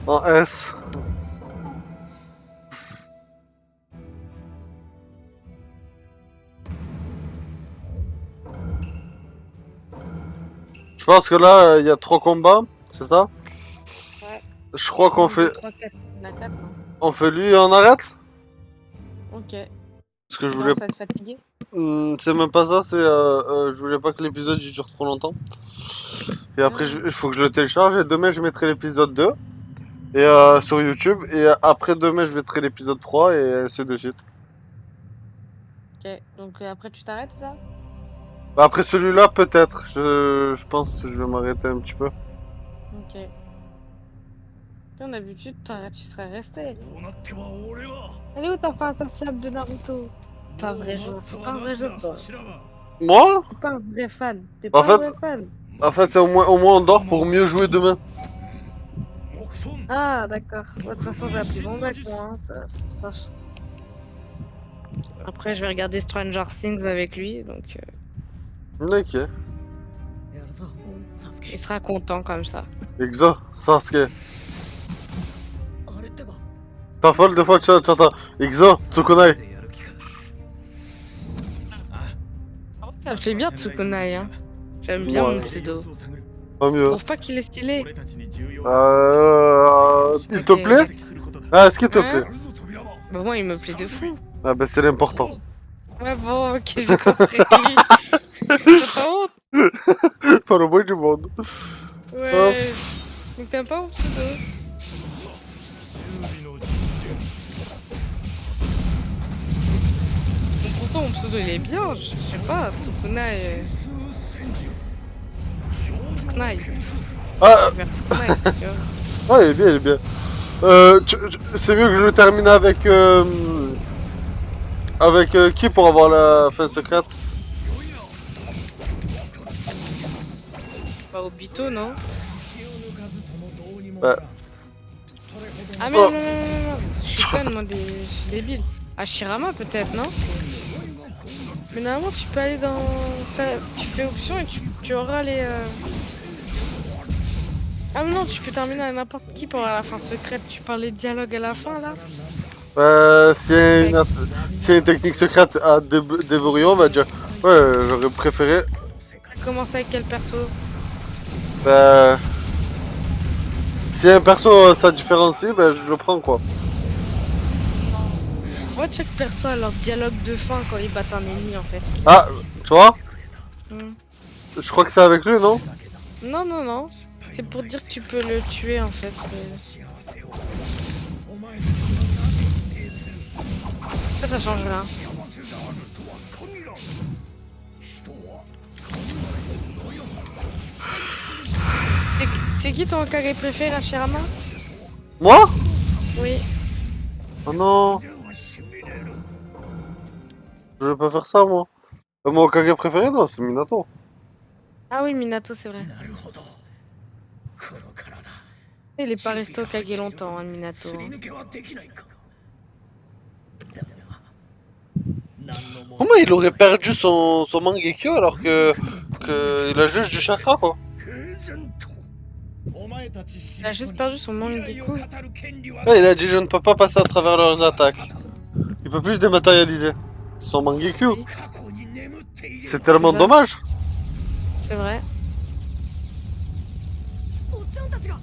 A: En S. Je pense que là, il y a 3 combats, c'est ça?
B: Ouais.
A: Je crois qu'on fait,
B: 3, 4, il y en a 4, non?
A: on fait lui et on arrête?
B: Ok.
A: Parce que je
B: Tu
A: voulais
B: commences à te fatiguer?
A: C'est même pas ça, c'est je voulais pas que l'épisode il dure trop longtemps. Et après il faut que je le télécharge et demain je mettrai l'épisode 2 et sur YouTube et après demain je mettrai l'épisode 3 et ainsi de suite.
B: Ok, donc après tu t'arrêtes, ça?
A: Bah, après celui-là peut-être, je pense que je vais m'arrêter un petit peu.
B: Ok. Tiens, d'habitude, tu serais resté.
D: こうなっては俺は
B: Elle est où ta fin insatiable de Naruto? Pas un vrai joueur, c'est pas un vrai joueur, toi.
A: Moi?
B: T'es pas un vrai fan. T'es
A: En
B: pas un
A: fait-
B: vrai fan.
A: En fait c'est au moins on dort pour mieux jouer demain.
B: Ah, d'accord. Ouais, de toute façon, j'ai appris mon bac, moi. Hein. Ça. Après, je vais regarder Stranger Things avec lui, donc...
A: Ok.
E: やるぞ
B: Il sera content comme ça.
A: Exo, Sasuke.
E: あれってば
A: T'as folle des fois, tu entends. Exo, Tsukunai.
F: でやる気か
B: Ça le fait bien Tsukunai, hein. J'aime bien
A: Ouais.
B: mon pseudo.
A: Pas
B: Je
A: mieux.
B: trouve pas qu'il est stylé.
A: Il te
B: Ok.
A: plaît? Ah, est-ce qu'il te
B: Hein?
A: plaît?
B: Bah moi il me plaît de fou.
A: Ah, ben c'est l'important.
B: Ouais bon, ok, j'ai compris. T'as pas honte?
A: Pas le moins du monde.
B: Ouais. Donc t'aimes pas mon pseudo? Mais pourtant mon pseudo il est bien, je sais pas, Tsukunai. Tsukunai.
A: Ah,
B: Vers Tsukunai, tu vois.
A: ah, il est bien, il est bien. C'est mieux que je le termine avec. Avec qui pour avoir la fin secrète?
B: Bah Obito, non?
D: 気を抜かずともどうにも
A: Ouais.
D: ならんそれほど
B: Ah mais non, non, non, non, non. Je suis conne moi, je suis débile. Hashirama peut-être, non? Mais normalement tu peux aller dans... Tu fais option et tu auras les... Ah mais non, tu peux terminer à n'importe qui pour avoir la fin secrète. Tu parles les dialogues à la fin là?
A: S'il y a s'il y a une technique secrète à déverrouiller, on va dire. Ouais, j'aurais préféré.
B: Tu commences avec quel perso?
A: Bah. Si un perso ça différencie, ben je le prends quoi.
B: Moi chaque perso a leur dialogue de fin quand ils battent un ennemi en fait.
A: Ah, tu vois?
B: Hmm.
A: Je crois que c'est avec lui, non?
B: Non, non, non. C'est pour dire que tu peux le tuer en fait.
D: 幸せをお前たちはなぜ否定する
B: Ça change rien.
D: 幸せがあるとは限らん人は
B: C'est qui ton Hokage préféré, Hashirama?
A: Moi?
B: Oui.
A: Oh non. Je vais pas faire ça moi. Mon Hokage préféré, non, c'est Minato.
B: Ah oui, Minato, c'est vrai.
D: なるほどこの体
B: Il est pas resté Hokage longtemps, hein, Minato.
D: すり抜けはできないかだが何の問
A: Comment il aurait perdu son Mangekyo alors que il a juste du chakra quoi?
D: 平然とお前たち
B: Il a juste perdu son Mangekyou.
D: 語る権利は
A: Ouais, il a dit je ne peux pas passer à travers leurs attaques. Il peut plus se dématérialiser. Son Mangekyo.
D: 過去に眠っていれば
A: C'est tellement
B: ça.
A: dommage.
B: C'est vrai.
E: おっちゃんたちが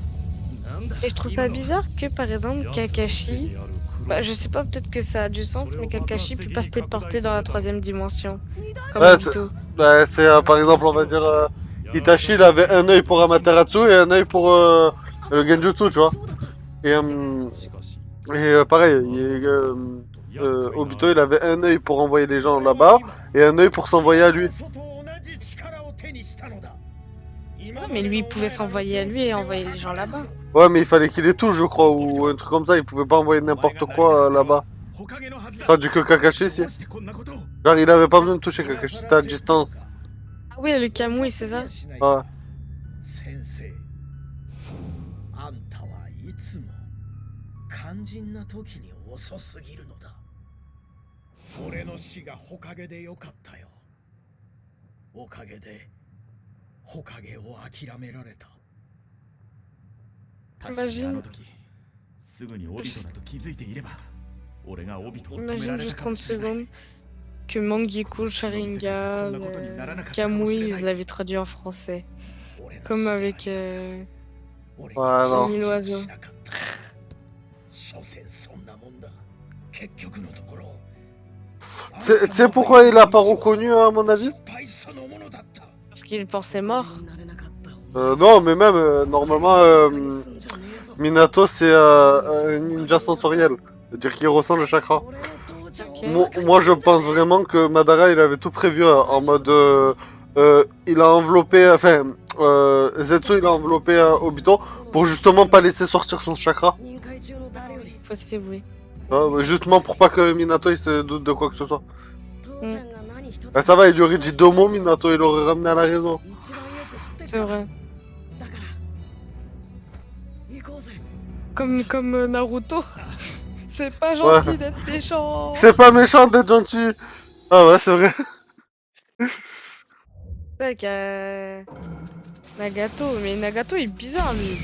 B: Et je trouve ça bizarre que par exemple Kakashi, bah, je sais pas, peut-être que ça a du sens, mais Kakashi peut pas se téléporter dans la 3ème dimension. Comme
A: Ouais,
B: Obito.
A: Bah, c'est par exemple, on va dire Itachi, il avait un œil pour Amaterasu et un œil pour le Genjutsu, tu vois.
E: そうだった
A: Et pareil, Obito, il avait un œil pour envoyer les gens là-bas et un œil pour s'envoyer à lui.
D: 外と同じ力を手にしたのだ
B: Ouais, mais lui, il pouvait s'envoyer à lui et envoyer les gens là-bas.
A: Ouais, mais il fallait qu'il ait tout, je crois, ou un truc comme ça. Il pouvait pas envoyer n'importe quoi là-bas. Tandis que Kakashi, si. Genre, il avait pas besoin de toucher Kakashi, c'était à distance.
B: Ah oui, le Kamui, c'est ça?
A: Ouais.
D: 先生あんたはいつも肝心な時に遅すぎるのだ俺の死が火影でよかったよおかげで火影を諦められた
I: 確かにあ
B: Imagine,
I: の時すぐにオビトだと気づいていれば俺がオビトを止め
B: imagine
I: られ
B: juste
I: たかも
B: 30
I: しれない
B: secondes que Mangekyou, Sharingan, Kamui, ils l'avaient traduit en français.
D: 俺の
B: Comme
D: 死が
B: avec
D: 俺
A: Ouais, non.
B: Mille Oiseaux.
D: しなかった所詮そんなもんだ結局のところ
A: Tu sais pourquoi il a pas reconnu, à mon avis?
D: 失敗そのものだった
B: parce qu'il pensait mort.
E: なれなかったお前
A: Non, mais même, normalement,
E: すんじゃねえぞ
A: Minato, c'est un ninja sensoriel. C'est-à-dire qu'il ressent le chakra.
E: 俺の父ちゃん
B: Ok.
A: Moi, je pense vraiment que Madara, il avait tout prévu en mode... il a enveloppé... Enfin, Zetsu, il a enveloppé Obito pour justement pas laisser sortir son chakra.
E: 任会中の誰より
B: Possible, oui.
A: Justement pour pas que Minato, il se doute de quoi que ce soit.
E: 父ちゃんが何一つ
A: Bah, ça va, il lui aurait dit deux mots, Minato, il l'aurait ramené à la raison.
E: 一番よく知って
B: C'est
E: る
B: vrai.
E: だから行こうぜ
B: Comme Naruto. C'est pas gentil d'être méchant.
A: C'est pas méchant d'être gentil. Ah ouais, c'est vrai.
B: C'est vrai que... Nagato, mais Nagato il est bizarre lui.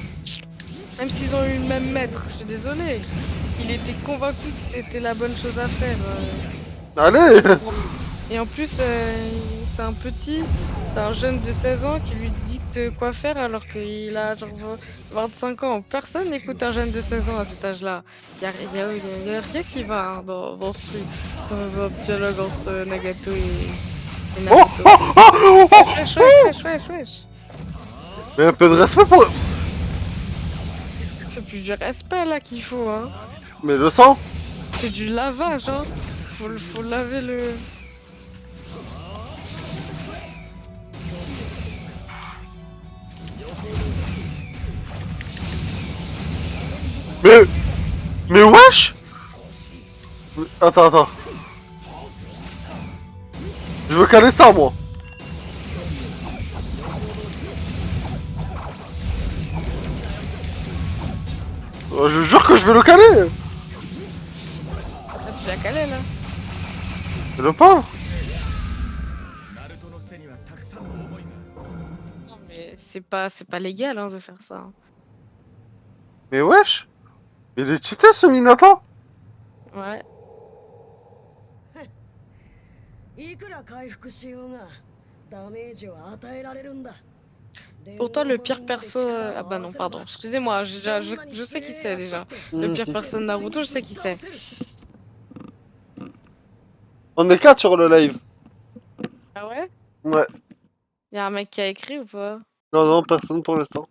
B: Même s'ils ont eu le même maître, je suis désolée. Il était convaincu que c'était la bonne chose à faire.
A: Allez.
B: Et en plus, c'est un petit, c'est un jeune de 16 ans qui lui dicte quoi faire alors qu'il a genre 25 ans. Personne n'écoute un jeune de 16 ans à cet âge-là. Y a rien qui va hein, dans ce truc, dans un dialogue entre Nagato et
A: Oh,
B: Naruto.
A: oh, oh, oh,
B: Wesh,
A: oh.
B: wesh, wesh, wesh.
A: Mais un peu de respect pour...
B: C'est plus du respect là qu'il faut, hein.
A: Mais le sang.
B: C'est du lavage, hein. Faut laver le...
A: Mais... Mais wesh. Attends. Je veux caler ça, moi. Je jure que je vais le caler.
B: Ah, tu l'as calé là.
A: Le pauvre.
B: Non mais c'est pas légal hein, de faire ça.
A: Mais wesh. Il est cheaté, ce Minato.
B: Ouais.
E: いくら回復しようがダメージは与えられるんだ。
B: Pour toi, le pire perso... Ah bah non, pardon. Excusez-moi, je sais qui c'est déjà. Le pire perso de Naruto, je sais qui c'est.
A: On est 4 sur le live.
B: Ah ouais?
A: Ouais.
B: Y'a un mec qui a écrit ou pas?
A: Non, personne pour l'instant.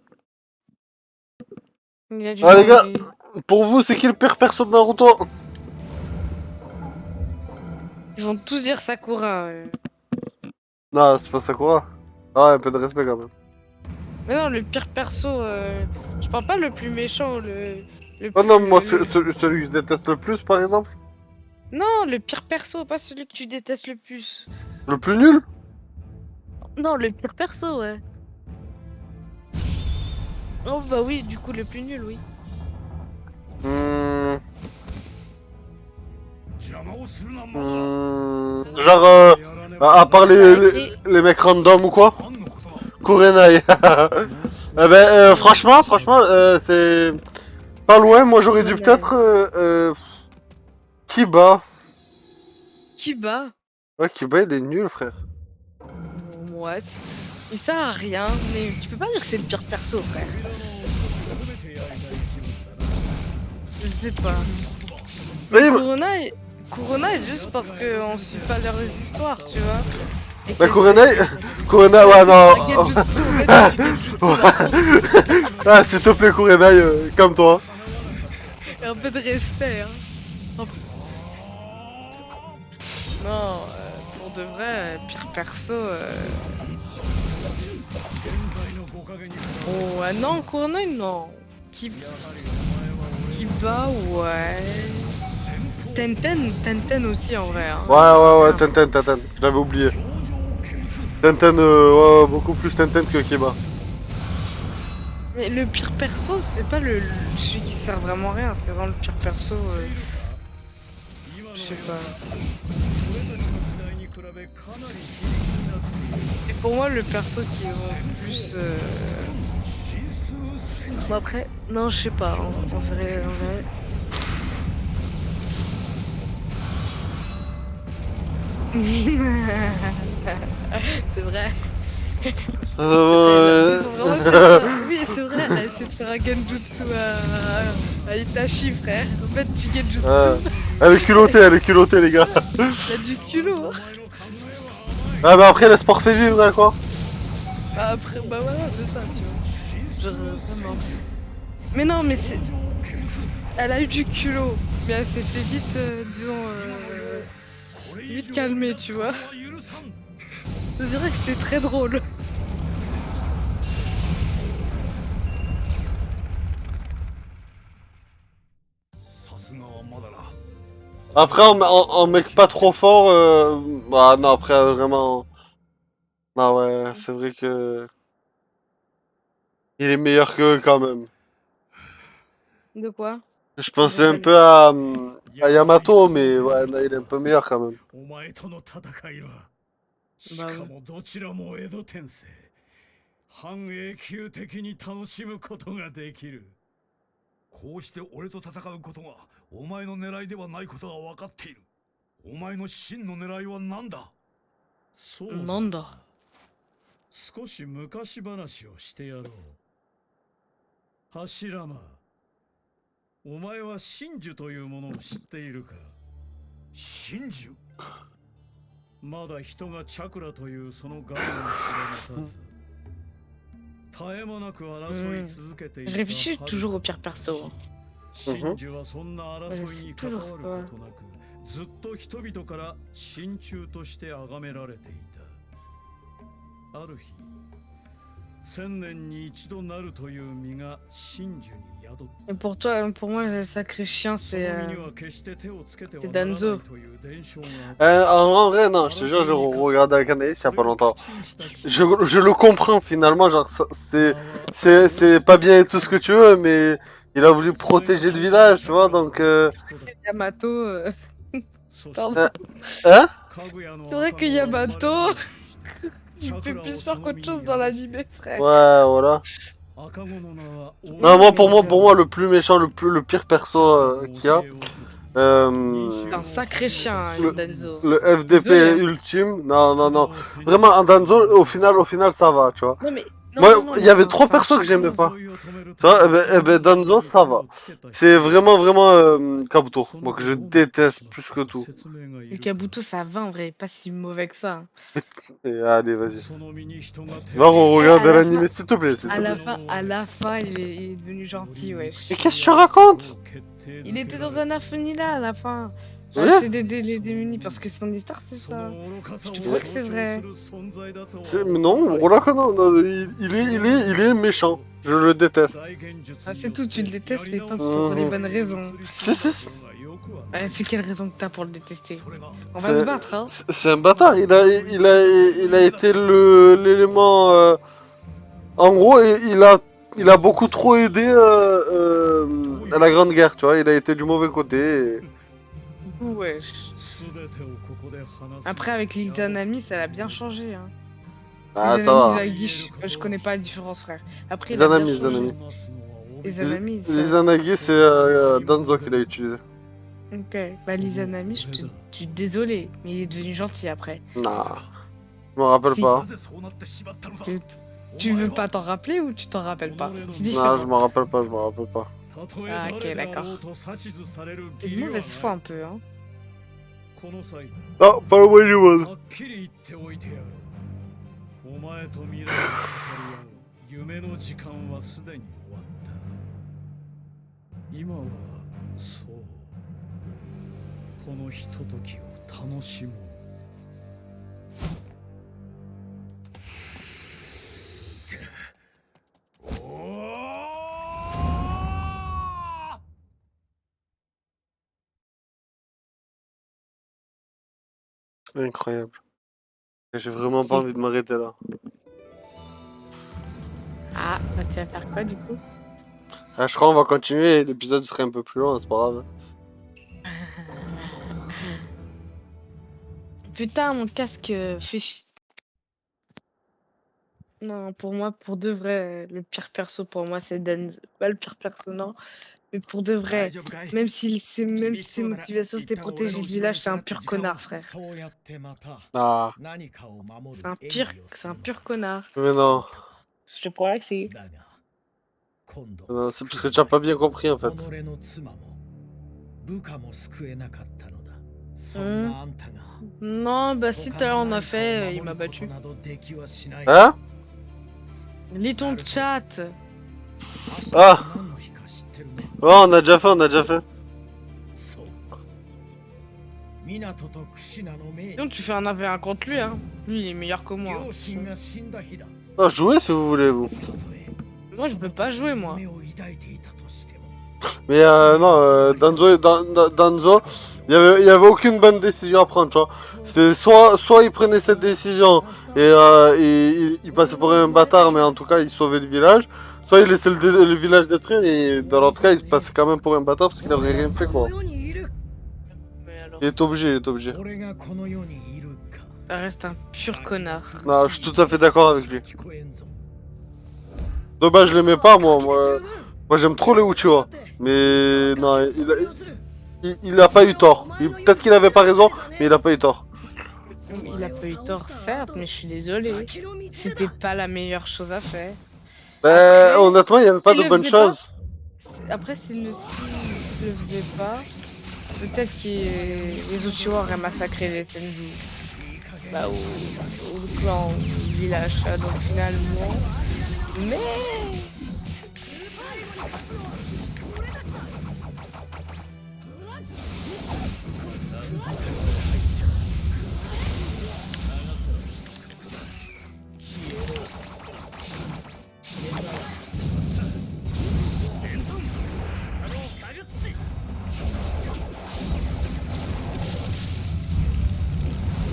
B: Il a dû
A: Ah les gars,
B: demander.
A: pour vous, c'est qui le pire perso de Naruto?
B: Ils vont tous dire Sakura.
A: Non, c'est pas Sakura. Ah, un peu de respect quand même.
B: Mais non, le pire perso... Je parle pas le plus méchant ou le
A: Oh non,
B: plus...
A: moi, celui que je déteste le plus, par exemple.
B: Non, le pire perso, pas celui que tu détestes le plus.
A: Le plus nul.
B: Non, le pire perso, ouais. Oh bah oui, du coup, le plus nul, oui.
A: Genre, à part les mecs random ou quoi? Kurenai. Eh ben, franchement, c'est pas loin. Moi, j'aurais dû peut-être Kiba.
B: Kiba?
A: Ouais, Kiba, il est nul, frère.
B: Ouais, il sert à rien, mais tu peux pas dire que c'est le pire perso, frère. Je sais pas.
A: Mais
B: Corona est juste parce qu'on suit pas leurs histoires, tu vois. Et
A: bah,
B: que-
A: Kurenai, ouais, non.
B: Genjutsu,
A: Ah, s'il te plaît, Kurenai, comme toi.
B: un peu de respect, hein. Non, pour de vrai, pire perso. Oh, non, Corona, non. Kiba, ouais. Tenten aussi en vrai. Hein.
A: Ouais, Tenten, je l'avais oublié. Tenten, ouais, beaucoup plus Tenten que Kiba.
B: Mais le pire perso, c'est pas celui qui sert vraiment à rien, c'est vraiment le pire perso. Je sais pas. Et pour moi, le perso qui est le plus. Bon, après, non, je sais pas, en vrai. C'est vrai. Ils ont vraiment essayé de faire- Oui, c'est vrai, elle a essayé de faire un genjutsu à Itachi, frère. En fait, du genjutsu.
A: Elle est culottée, les gars.
B: Elle a du culot. Hein.
A: Ah, bah après, le sport fait vivre, hein, quoi.
B: Bah, après, bah voilà, c'est ça, tu vois. Genre, vraiment. Mais non, mais c'est. Elle a eu du culot, mais elle s'est fait vite, vite calmer, tu vois. Je dirais que c'était très drôle.
A: Après, en mec pas trop fort, bah non, après, vraiment... Ah ouais, c'est vrai que... Il est meilleur qu'eux, quand même.
B: De quoi?
A: Je pensais un peu à Yamato, mais ouais, non, il est un peu meilleur, quand même.
D: お前との戦いはし
B: bah
D: かもどちらも江戸天聖
H: 半永久的に楽しむことができる。
G: こうして俺と戦うことがお前の狙いではないことは分かっている。お前の真の狙いは何だ？
H: そう
B: なんだ。
H: 少し昔話をしてやろう。柱間、お前は真珠というものを知っているか？
G: 真珠？
H: まだ人がチャクラというその概念を知られたず。絶え間なく争い続けていた。
B: Je réfléchis toujours au pire perso.
H: 真珠はそんな争いに関わることなく、ずっと人々から真鍮として崇められていた。ある日、千年に一度なるという実が真珠に宿っ
B: Et pour toi, pour moi, le sacré chien,
H: た。その実に
B: c'est
H: は決して手をつけては
B: c'est
H: ならない
B: Danzo.
H: という伝承があった
A: En vrai, non, je te jure, je regardais avec Anaïs il y a pas longtemps. Je le comprends finalement, genre, c'est pas bien et tout ce que tu veux, mais il a voulu protéger le village, tu vois, donc...
B: Yamato. Pardon.
A: Hein?
B: C'est vrai que Yamato, il fait plus peur qu'autre chose dans l'anime, frère.
A: Ouais, voilà. Non, moi, pour moi, le plus méchant, le pire perso qu'il y a...
B: C'est un sacré chien, hein, Danzo.
A: Le FDP
B: Désolé, hein.
A: ultime, non. Vraiment, en Danzo, au final, ça va, tu vois.
B: Non, mais.
A: Moi, il y avait trois persos que j'aimais pas. Tu vois, eh ben, Danzo, ça va. C'est vraiment, Kabuto. Moi, que je déteste plus que tout.
B: Le Kabuto, ça va en vrai, pas si mauvais que ça.
A: Et allez, vas-y. Va regarder l'anime, s'il te plaît, s'il te plaît.
B: À la fin, il est devenu gentil, wesh.
A: Mais qu'est-ce que tu racontes?
B: Il était dans un orphelinat à la fin.
A: Ouais.
B: C'est des démunis parce que son histoire, c'est ça. Je crois que c'est vrai.
A: Mais non, Rolaka, non, il est méchant. Je le déteste.
B: Ah, c'est tout, tu le détestes, mais pas pour les bonnes raisons.
A: Si.
B: C'est quelle raison que t'as pour le détester? On va se battre, hein.
A: C'est un bâtard. Il a été l'élément. En gros, il a beaucoup trop aidé à la Grande Guerre, tu vois. Il a été du mauvais côté. Et...
B: Wesh. Après, avec l'Izanami, ça l'a bien changé, hein.
A: Ah, ça va.
B: Je connais pas la différence, frère. Après,
A: Izanami. Izanagi, c'est Danzo qui l'a utilisé.
B: Ok, bah l'Izanami, je suis désolé, mais il est devenu gentil après.
A: Non, je m'en rappelle pas.
B: Tu veux pas t'en rappeler ou tu t'en rappelles pas?
A: Non, je m'en rappelle pas.
B: Ah, ok, d'accord. C'est de mauvaise foi un peu, hein.
A: Non, pas le moins du monde.
H: お前と未来を語り合う夢の時間はすでに終わった今はそうこのひとときを楽しもう
A: Incroyable. J'ai vraiment pas envie de m'arrêter là.
B: Ah, bah tu vas faire quoi du coup?
A: Ah, je crois qu'on va continuer, l'épisode serait un peu plus long, c'est pas grave.
B: Putain, mon casque fait chier. Non, pour moi, pour de vrai, le pire perso pour moi c'est Danzo. Pas le pire perso, non. Mais pour de vrai, même si ses motivations c'était protéger le village, c'est un pur connard, frère.
A: Ah.
B: C'est un pur connard.
A: Mais non.
B: Je te promets que c'est...
A: Non, c'est parce que tu as pas bien compris en fait.
B: Non, bah si tout à l'heure on a fait, il m'a battu.
A: Hein?
B: Lis ton chat.
A: Ah. Oh, on a déjà fait.
B: Donc tu fais un 1v1 contre lui, hein. Lui il est meilleur que moi.
A: Ah, jouez si vous voulez, vous.
B: Moi je peux pas jouer, moi.
A: Mais non, Danzo, il y avait aucune bonne décision à prendre, tu vois. C'était soit il prenait cette décision et il passait pour un bâtard, mais en tout cas il sauvait le village. Soit il laissait le village détruire et dans l'autre cas il passait quand même pour un bâtard parce qu'il avait rien fait, quoi. Il est obligé.
B: Ça reste un pur connard.
A: Non, je suis tout à fait d'accord avec lui. De base, je l'aimais pas, moi j'aime trop les Uchiwa. Mais non, il a pas eu tort. Peut-être qu'il avait pas raison, mais il a pas eu tort.
B: Il a pas eu tort, certes, mais je suis désolée. C'était pas la meilleure chose à faire.
A: Ben, honnêtement, il y avait pas de bonnes choses.
B: Après, s'il le faisait pas, peut-être que les Uchiwa auraient massacré les Senju. Bah, ou le clan, ou le village, donc finalement. Mais.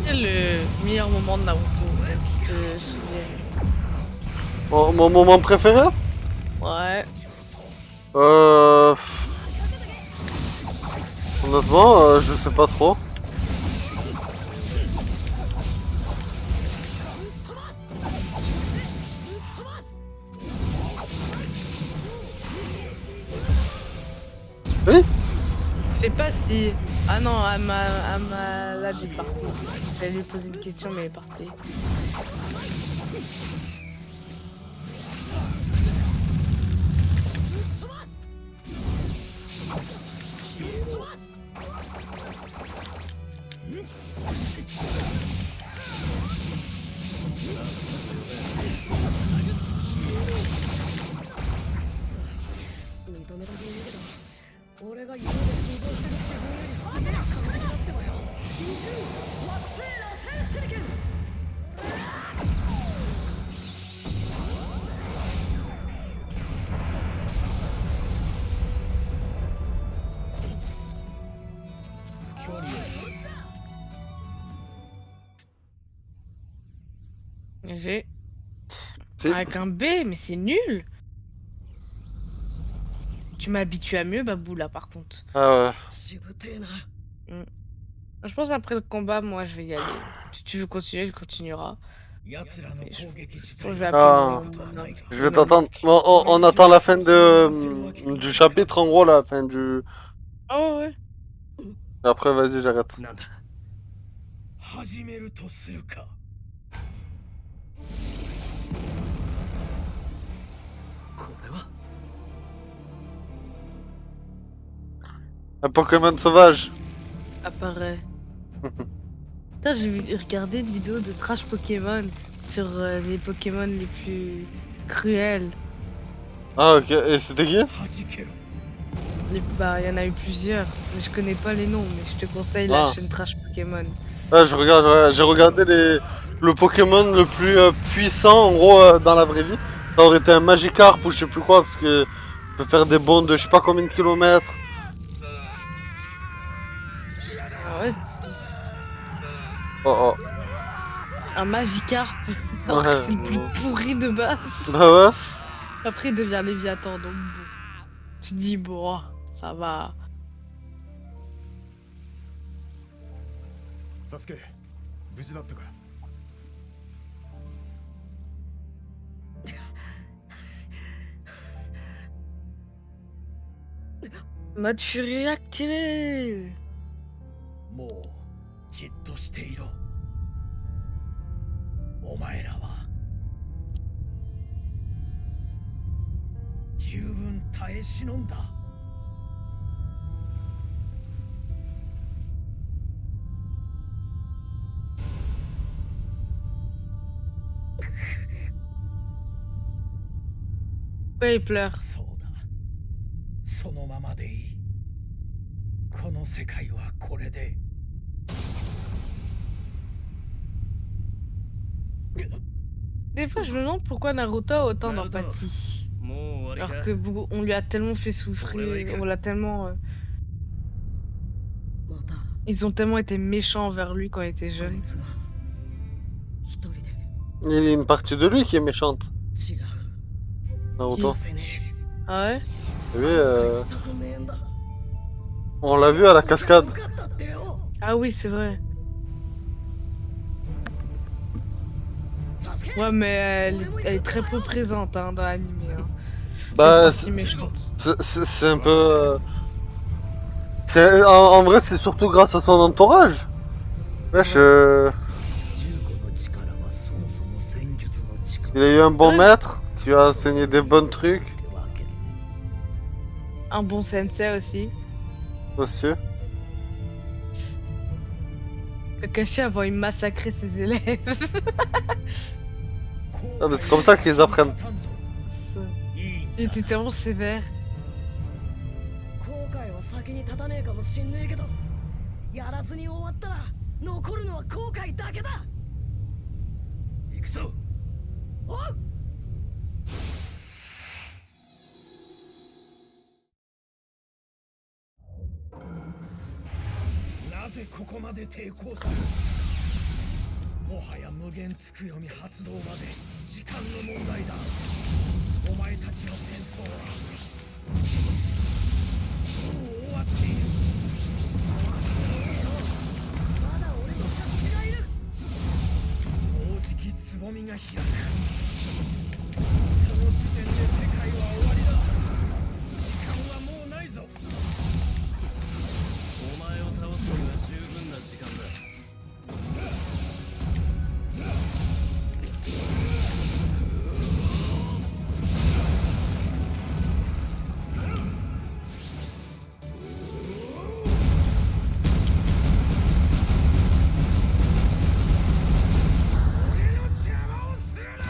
B: Quel est le meilleur moment de Naruto, tu te souviens?
A: Mon moment préféré?
B: Ouais.
A: Honnêtement, je sais pas trop. Oui?
B: Je sais pas si... Ah non, là, elle est partie. J'allais lui poser une question, mais elle est partie. J'ai... Avec un B, mais c'est nul. Tu m'habitues à mieux, Babou, là, par contre.
A: Ah ouais.
B: Je pense après le combat, moi, je vais y aller. Si tu veux continuer, tu continueras. Je vais appeler
A: je vais t'attendre. On attend la fin du chapitre, en gros, la fin du...
B: Oh ouais.
A: Après, vas-y, j'arrête. Un Pokémon sauvage.
B: Apparaît. Putain, j'ai regardé une vidéo de Trash Pokémon sur les Pokémon les plus cruels.
A: Ah ok, et c'était qui?
B: Bah, il y en a eu plusieurs. Mais je connais pas les noms, mais je te conseille la chaîne Trash Pokémon.
A: Ouais, j'ai regardé le Pokémon le plus puissant, en gros, dans la vraie vie. Ça aurait été un Magikarp ou je sais plus quoi, parce que il peut faire des bonds de je sais pas combien de kilomètres.
B: Ah ouais.
A: Oh oh.
B: Un Magikarp, alors que c'est le plus pourri de base.
A: Bah ouais.
B: Après il devient Léviathan, donc bon. Tu dis bon, ça va.
H: Sasuke, 無事だったか?
B: Mode furie activé.
D: もうじっとしていろ。お前らは十分耐え忍んだ。
B: Pourquoi il pleure?
D: そうだ。そのままでいい。この世界はこれで。
B: Des fois, je me demande pourquoi Naruto a autant d'empathie. Alors que on lui a tellement fait souffrir, on l'a tellement... Ils ont tellement été méchants envers lui quand il était jeune.
A: Il y a une partie de lui qui est méchante. Naruto.
B: Ah ouais?
A: Oui, on l'a vu à la cascade.
B: Ah oui, c'est vrai. Ouais, mais elle est très peu présente hein, dans l'anime. Hein.
A: Bah,
B: c'est parti méchant.
A: c'est un peu... en vrai, c'est surtout grâce à son entourage. Wesh,
D: 15の力はそもそも戦術の力
A: il a eu un bon
B: Ouais.
A: maître qui lui a enseigné des bons trucs
D: ってわけね。
B: Un bon sensei aussi.
A: aussi.
B: Kakashi avant il massacrait ses élèves.
A: Ah, mais c'est comme ça qu'ils apprennent.
B: Il était tellement sévère.
E: 後悔は先に立たねえかもしんねえけどやらずに終わったら残るのは後悔だけだ。
F: 行くぞ。
E: おう。
D: なぜここまで抵抗する。もはや無限つくよみ発動まで時間の問題だ。お前たちの戦争はもう終わっている。
E: まだ俺の助けがいる。
D: もうじきつぼみが開く。その時点で世界は終わりだ。時間はもうないぞ。
F: お前を倒すには十分な時間だ。
D: 俺の邪魔をするな。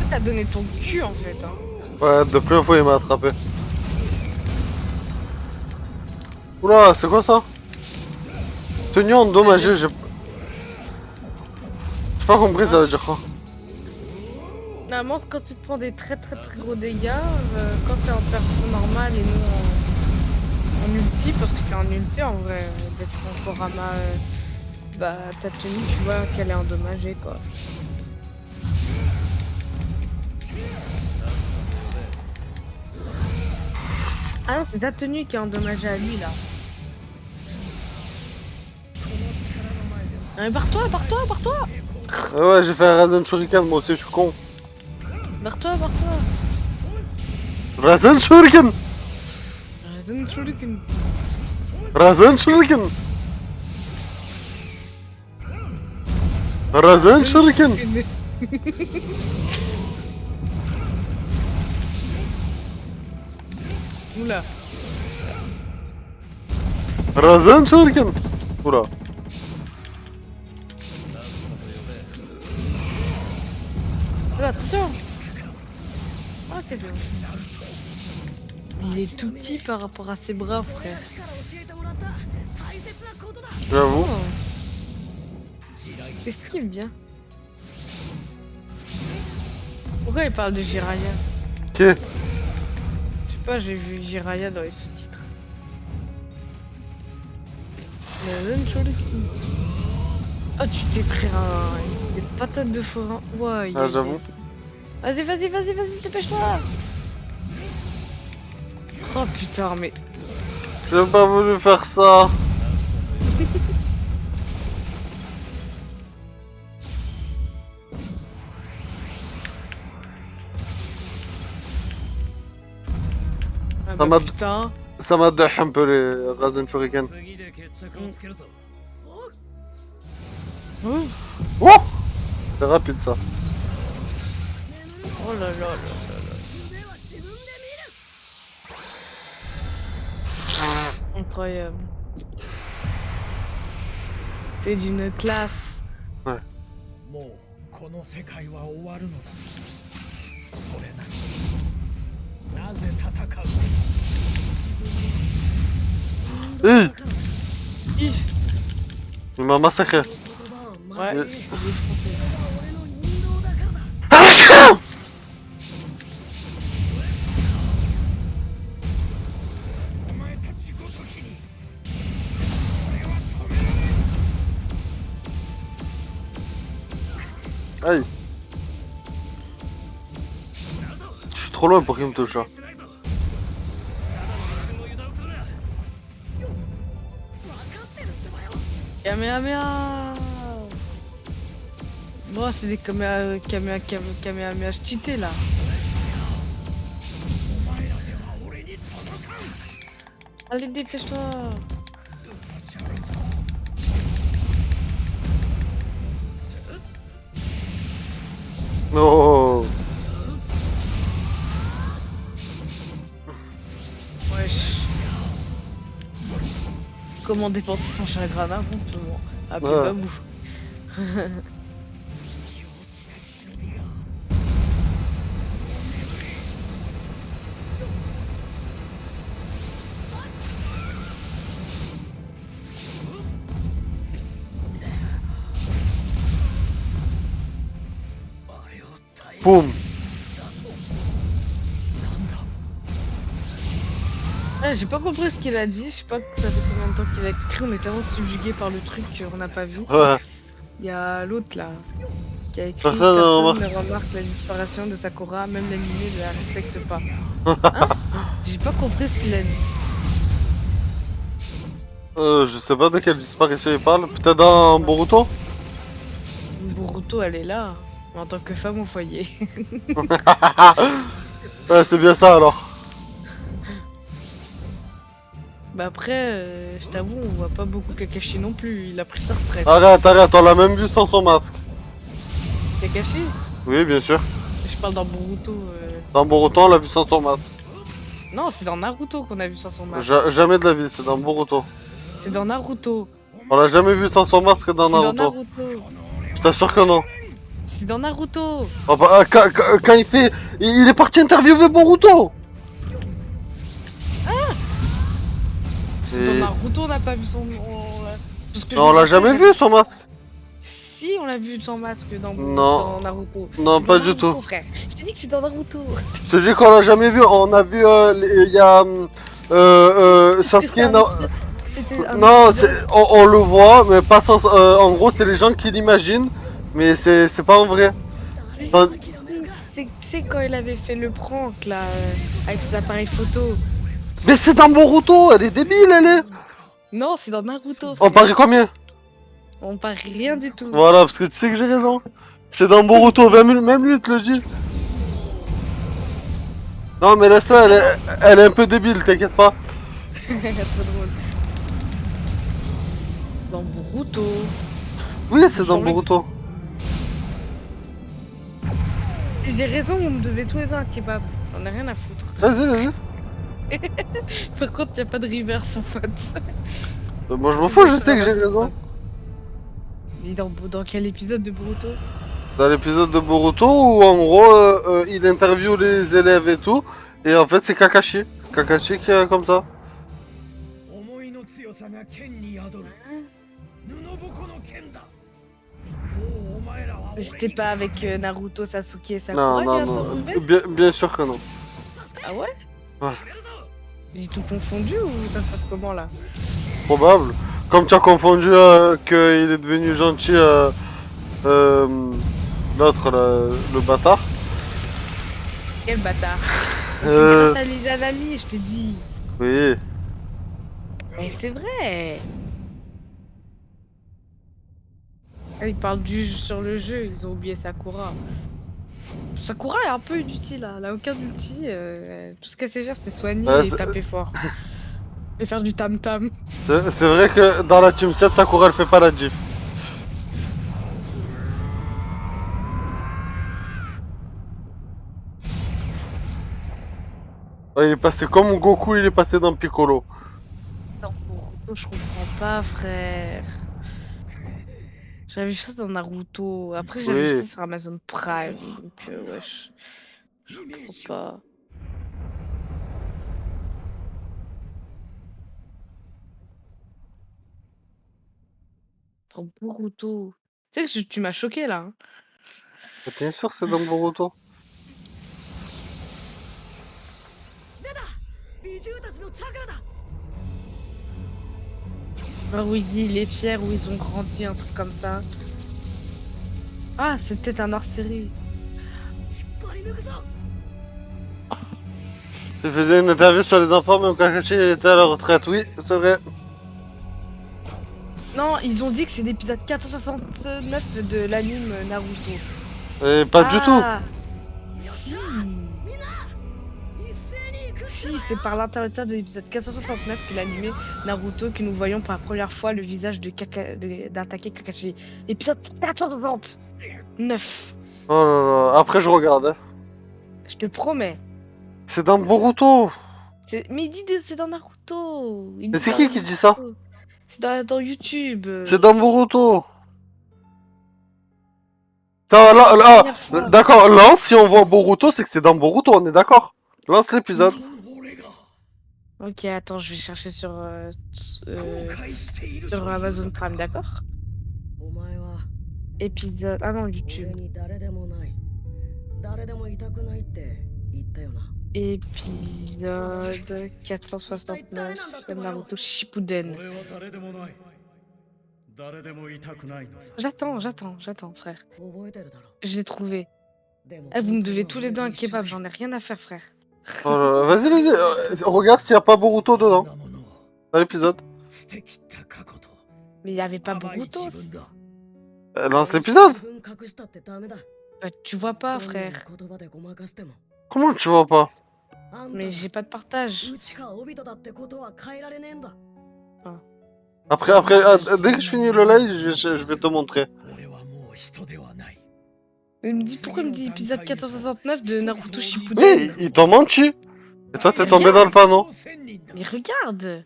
B: T'as donné ton cul en fait. Hein.
A: Ouais, de plein fois il m'a attrapé. Oula, c'est quoi ça? Tenue endommagée, j'ai pas compris ça veut dire quoi.
B: Normalement, quand tu te prends des très gros dégâts, quand t'es en perso normal et non en ulti, parce que c'est en ulti en vrai, d'être en Korama, bah ta tenue, tu vois qu'elle est endommagée quoi. Ah non, c'est ta tenue qui est endommagée à lui là. Non mais barre-toi, barre-toi, barre-toi!
A: Ah ouais, j'ai fait un Rasen Shuriken, moi aussi je suis con.
B: Barre-toi, barre-toi!
A: Rasen Shuriken!
B: Rasen Shuriken.
A: Rasen Shuriken! Rasen Shuriken!
B: Oula.
A: Rasen Shuriken! Oula.
B: Oula, attention! Ah, c'est bien. Il est tout petit par rapport à ses bras, frère.
E: 親父から教えてもらった大切なことだ。
A: J'avoue.
B: Oh. Qu'est-ce qu'il aime bien? Pourquoi il parle de Jiraya?
A: Qui?
B: Je sais pas, j'ai vu Jiraya dans les sous-titres. Rasen Shuriken. Oh, tu t'es pris des patates de forain. Ouais,
A: Ah, j'avoue.
B: Vas-y, vas-y, vas-y, vas-y, dépêche-toi! Oh putain, mais.
A: J'ai pas voulu faire ça.
B: Ah
A: Ça
B: bah
A: m'a-
B: putain.
A: Ça m'a dehé un peu les Rasen Shuriken.
F: 次で決着をつけるぞ。
B: Oh,
A: Oh! C'est rapide ça.
B: oh là là là là là.
E: 夢は自分で見る。
B: Incroyable. C'est d'une classe.
D: もうこの世界は終わるのだ。それなのになぜ戦う。
A: Hi!
E: だから
B: Ih,
A: Il m'a massacré.
E: 言葉はま
B: ouais,
E: る
B: il
E: で
B: est français.
E: 俺の人道だからだ。
D: お前たちごときに俺は止められん。
A: trop loin pour qu'il me touche là.
F: してないぞただの一瞬を油断するな
B: Kamehameha. Bon, c'est des Kamehameha cheatés là. Allez, dépêche-toi.
A: Oh.
B: Wesh. Comment dépenser son chagrin d'un coup, appelez
A: Ouais.
B: Babou.
A: Boum.
B: Ouais, j'ai pas compris ce qu'il a dit, je sais pas que ça fait combien de temps qu'il a écrit, on est tellement subjugué par le truc qu'on n'a pas vu.
A: Ouais.
B: Il y a l'autre là qui a écrit
A: Personne ne
B: personne ne remarque la disparition de Sakura, même l'animé ne la respecte pas. Hein? J'ai pas compris ce qu'il a dit.
A: Je sais pas de quelle disparition il parle. Peut-être dans Boruto.
B: Boruto elle est là, en tant que femme au foyer.
A: Ouais, c'est bien ça alors.
B: Bah après, je t'avoue, on voit pas beaucoup Kakashi non plus, il a pris sa retraite.
A: Arrête, on l'a même vu sans son masque.
B: Kakashi?
A: Oui, bien sûr.
B: Je parle dans Boruto.
A: Dans Boruto, on l'a vu sans son masque.
B: Non, c'est dans Naruto qu'on a vu sans son masque.
A: Jamais de la vie, c'est dans Boruto.
B: C'est dans Naruto.
A: On l'a jamais vu sans son masque dans
B: C'est dans
A: Naruto.
B: Naruto.
A: Je t'assure que non.
B: C'est dans Naruto.
A: Oh bah, quand il fait... Il est parti interviewer Boruto.
B: C'est dans Naruto, on n'a pas vu son.
A: Non, on l'a jamais vu son masque.
B: Si, on l'a vu sans masque dans,
A: Non.
B: dans Naruto.
A: Non,
B: C'est
A: pas
B: dans
A: du
B: Naruto,
A: tout.
B: Frère. Je t'ai dit que c'est dans Naruto.
A: Je te dis qu'on l'a jamais vu. On a vu... Il y a... Sasuke... Non, non on le voit, mais pas sans... en gros, c'est les gens qui l'imaginent. Mais c'est pas en vrai. Enfin,
B: Tu sais quand il avait fait le prank là, avec ses appareils photo.
A: mais c'est dans Boruto, elle est débile, elle est.
B: Non, c'est dans Naruto.
A: On parie combien?
B: On parie rien du tout.
A: Voilà, parce que tu sais que j'ai raison. C'est dans Boruto, 20 minutes, même lui te le dit. Non, mais laisse-la, elle est un peu débile, t'inquiète pas.
B: Trop drôle. Dans Boruto.
A: Oui, c'est dans Boruto.
B: Si j'ai raison, vous me devez tous les deux un kebab. J'en ai rien à foutre.
A: Vas-y, vas-y.
B: Par contre, y a pas de reverse en fait.
A: Moi, je m'en fous, je sais que j'ai raison.
B: Mais dans quel épisode de Boruto?
A: Dans l'épisode de Boruto où en gros il interviewe les élèves et tout, et en fait c'est Kakashi. Kakashi qui est comme ça.
B: Mais c'était pas avec Naruto, Sasuke et Sakura
A: Non,
B: qui a
A: non, non.
B: retrouvé?
A: Bien sûr que non.
B: Ah ouais?
A: Ouais.
B: J'ai tout confondu ou ça se passe comment là?
A: Probable. Comme tu as confondu qu'il est devenu gentil, l'autre, le bâtard.
B: Quel bâtard! C'est grâce à les Anami, je te dis!
A: Oui.
B: Mais c'est vrai! Ils parlent sur le jeu, ils ont oublié Sakura. Sakura est un peu inutile, là. Elle a aucun ulti. Tout ce qu'elle sait faire, c'est soigner
A: Ouais,
B: et taper fort. Et faire du tam-tam.
A: C'est vrai que dans la Team 7, Sakura elle fait pas la diff. Ouais, il est passé comme Goku, il est passé dans Piccolo.
B: Non, Boruto, je comprends pas, frère. J'avais vu ça dans Naruto. Après, j'avais vu ça sur Amazon Prime. Donc, wesh. Je comprends pas. Dans Boruto. Tu sais que tu m'as choqué là. Hein.
A: Bien sûr, c'est dans Boruto.
B: Ah oui, il est fier où ils ont grandi, un truc comme ça. Ah, c'est peut-être un hors-série.
A: Il faisait une interview sur les enfants, même Kakashi était à la retraite. Oui, c'est vrai.
B: Non, ils ont dit que c'est l'épisode 469 de l'anime Naruto.
A: Et pas du tout.
B: Si. Si, c'est par l'intermédiaire de l'épisode 469 que l'anime Naruto que nous voyons pour la première fois le visage d'Attaquer Kakashi. Épisode 469.
A: Oh là là. Après, je regarde. Hein.
B: Je te promets.
A: C'est dans Boruto.
B: Mais il dit c'est dans Naruto.
A: Mais c'est qui dit ça?
B: C'est dans YouTube.
A: C'est dans Boruto. Là, d'accord, lance, si on voit Boruto, c'est que c'est dans Boruto, on est d'accord. Lance l'épisode.
B: Ok, attends, je vais chercher sur Amazon Prime, d'accord? Épisode... Ah non, YouTube. Épisode 469 de Naruto Shippuden. J'attends, frère. Je l'ai trouvé. Eh, vous me devez tous les deux un kebab, j'en ai rien à faire, frère.
A: Oh là là, vas-y, regarde s'il n'y a pas Boruto dedans. Dans l'épisode.
B: Mais il n'y avait pas Boruto.
A: Lance l'épisode.
B: Bah, tu vois pas, frère.
A: Comment tu vois pas?
B: Mais j'ai pas de partage.
A: Après, dès que je finis le live, je vais te montrer.
B: Il me dit, pourquoi il me dit épisode 469 de Naruto Shippuden?
A: Mais ils t'ont menti. Et toi, t'es tombé dans le panneau.
B: Mais regarde.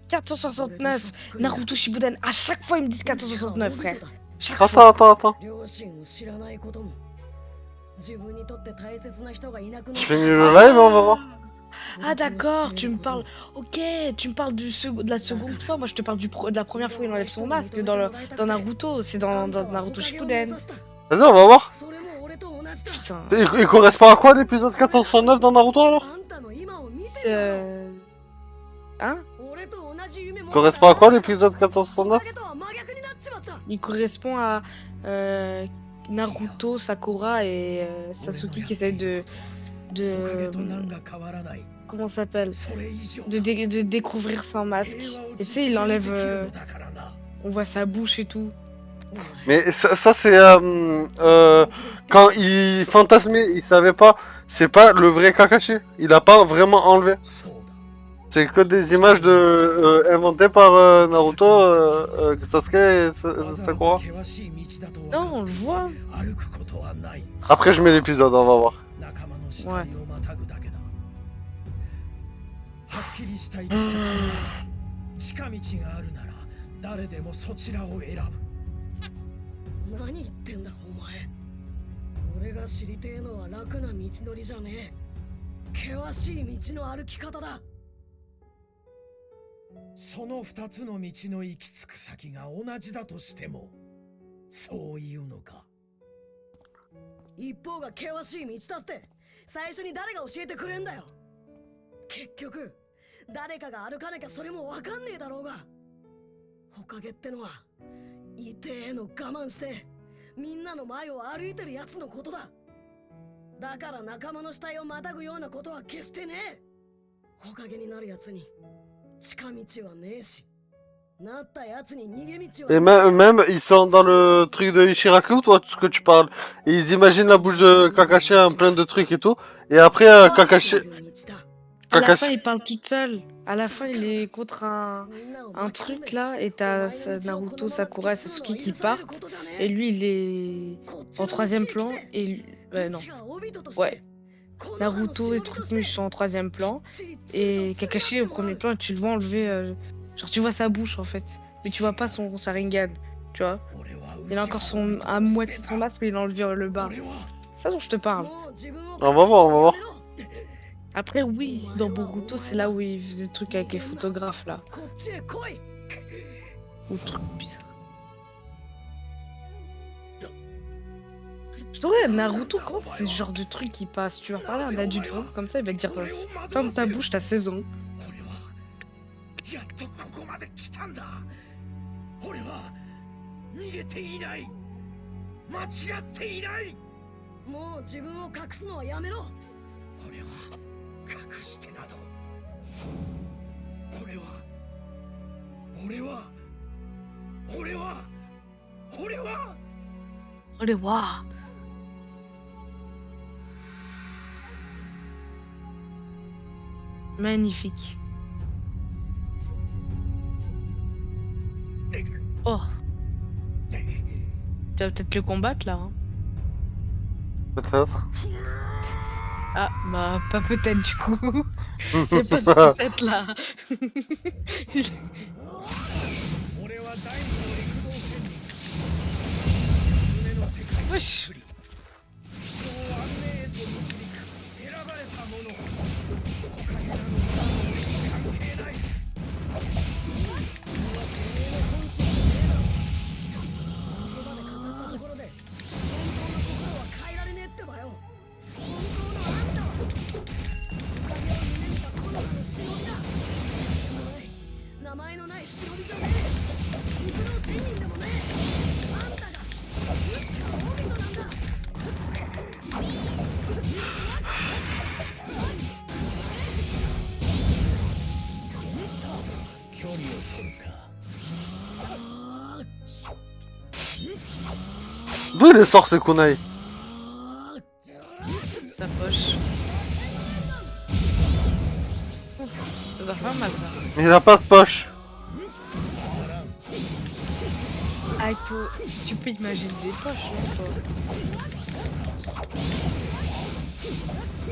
B: 469 Naruto Shippuden. À chaque fois, ils me disent 469, frère. Chaque fois.
A: Attends. Tu finis le live, on va voir.
B: Ah d'accord, tu me parles. Ok, tu me parles de la seconde fois. Moi, je te parle de la première fois où il enlève son masque dans Naruto. C'est dans Naruto Shippuden.
A: Vas-y, on va voir.
B: Putain.
A: Il correspond à quoi l'épisode 469 dans Naruto alors?
B: Hein?
A: Il correspond à quoi l'épisode 469?
B: Il correspond à Naruto, Sakura et Sasuke qui essayent de comment ça s'appelle? De découvrir sans masque. Et tu sais, il enlève. On voit sa bouche et tout.
A: Mais ça c'est quand il fantasmait, il savait pas. C'est pas le vrai Kakashi. Il a pas vraiment enlevé. C'est que des images inventées par Naruto, Sasuke et Sakura.
B: Non, on le voit.
A: Après je mets l'épisode, on va voir.
B: Ouais.
E: 何言ってんだお前。俺が知りてえのは楽な道のりじゃねえ。険しい道の歩き方だ。
D: その二つの道の行き着く先が同じだとしても、そういうのか。
E: 一方が険しい道だって最初に誰が教えてくれんだよ。結局誰かが歩かなきゃそれもわかんねえだろうが。ほかげってのは痛えの我慢してみんなの前を歩いてるやつのことだ。だから仲間の死体をまたぐようなことは決してねえ。ほかげになるやつに近道はねえし、なったやつに逃げ道は。
A: Et même ils sont dans le truc de Ishiraku, toi, tout ce que tu parles. Et ils imaginent la bouche de Kakashi en plein de trucs et tout. Et après Kakashi.
B: À la fin, il parle toute seule. À la fin, il est contre un truc là, et t'as Naruto, Sakura et Sasuke qui partent. Et lui, il est en troisième plan. Et non. Ouais. Naruto et Trucmuche sont en troisième plan. Et Kakashi est au premier plan. Et tu le vois enlever. Genre, tu vois sa bouche en fait. Mais tu vois pas son Sharingan. Tu vois. Il a encore à moitié son masque, mais il a enlevé le bas. C'est ça dont je te parle.
A: On va voir.
B: Après, oui, dans Boruto, c'est là où il faisait le truc avec les photographes, là. Ou truc bizarre. Ouais, Naruto, comment c'est ce genre de truc qui passe? Tu vas parler à un adulte vraiment comme ça, il va te dire ferme ta bouche, t'as 16 ans.
D: 間違っていない。
E: もう自分を隠すのはやめろ。
D: 俺は隠してなど。俺は
B: Allez voir. Magnifique. Oh. Tu vas peut-être le combattre là. Hein.
A: Peut-être.
B: Ah, bah, pas peut-être du coup. Y'a pas de peut-être là.
D: 俺は第二の陸道戦に夢の世界に作り人を安寧へと導く選ばれた者。他になるものは俺に関係ない。
E: 言葉で飾ったところで本当の心は変えられねえってばよ。本当のあんたはおかげを夢見た木の葉の忍びだ。名前のない忍びじゃねえ。陸道仙人でもねえ。あんたがいつかオビトなんだ。
D: 距離を取るか。
A: D'où il sort ces kunai?
B: Sa poche. Ça doit faire mal ça.
A: Mais il a pas de poche.
B: Ah, tu peux imaginer des poches, hein, toi.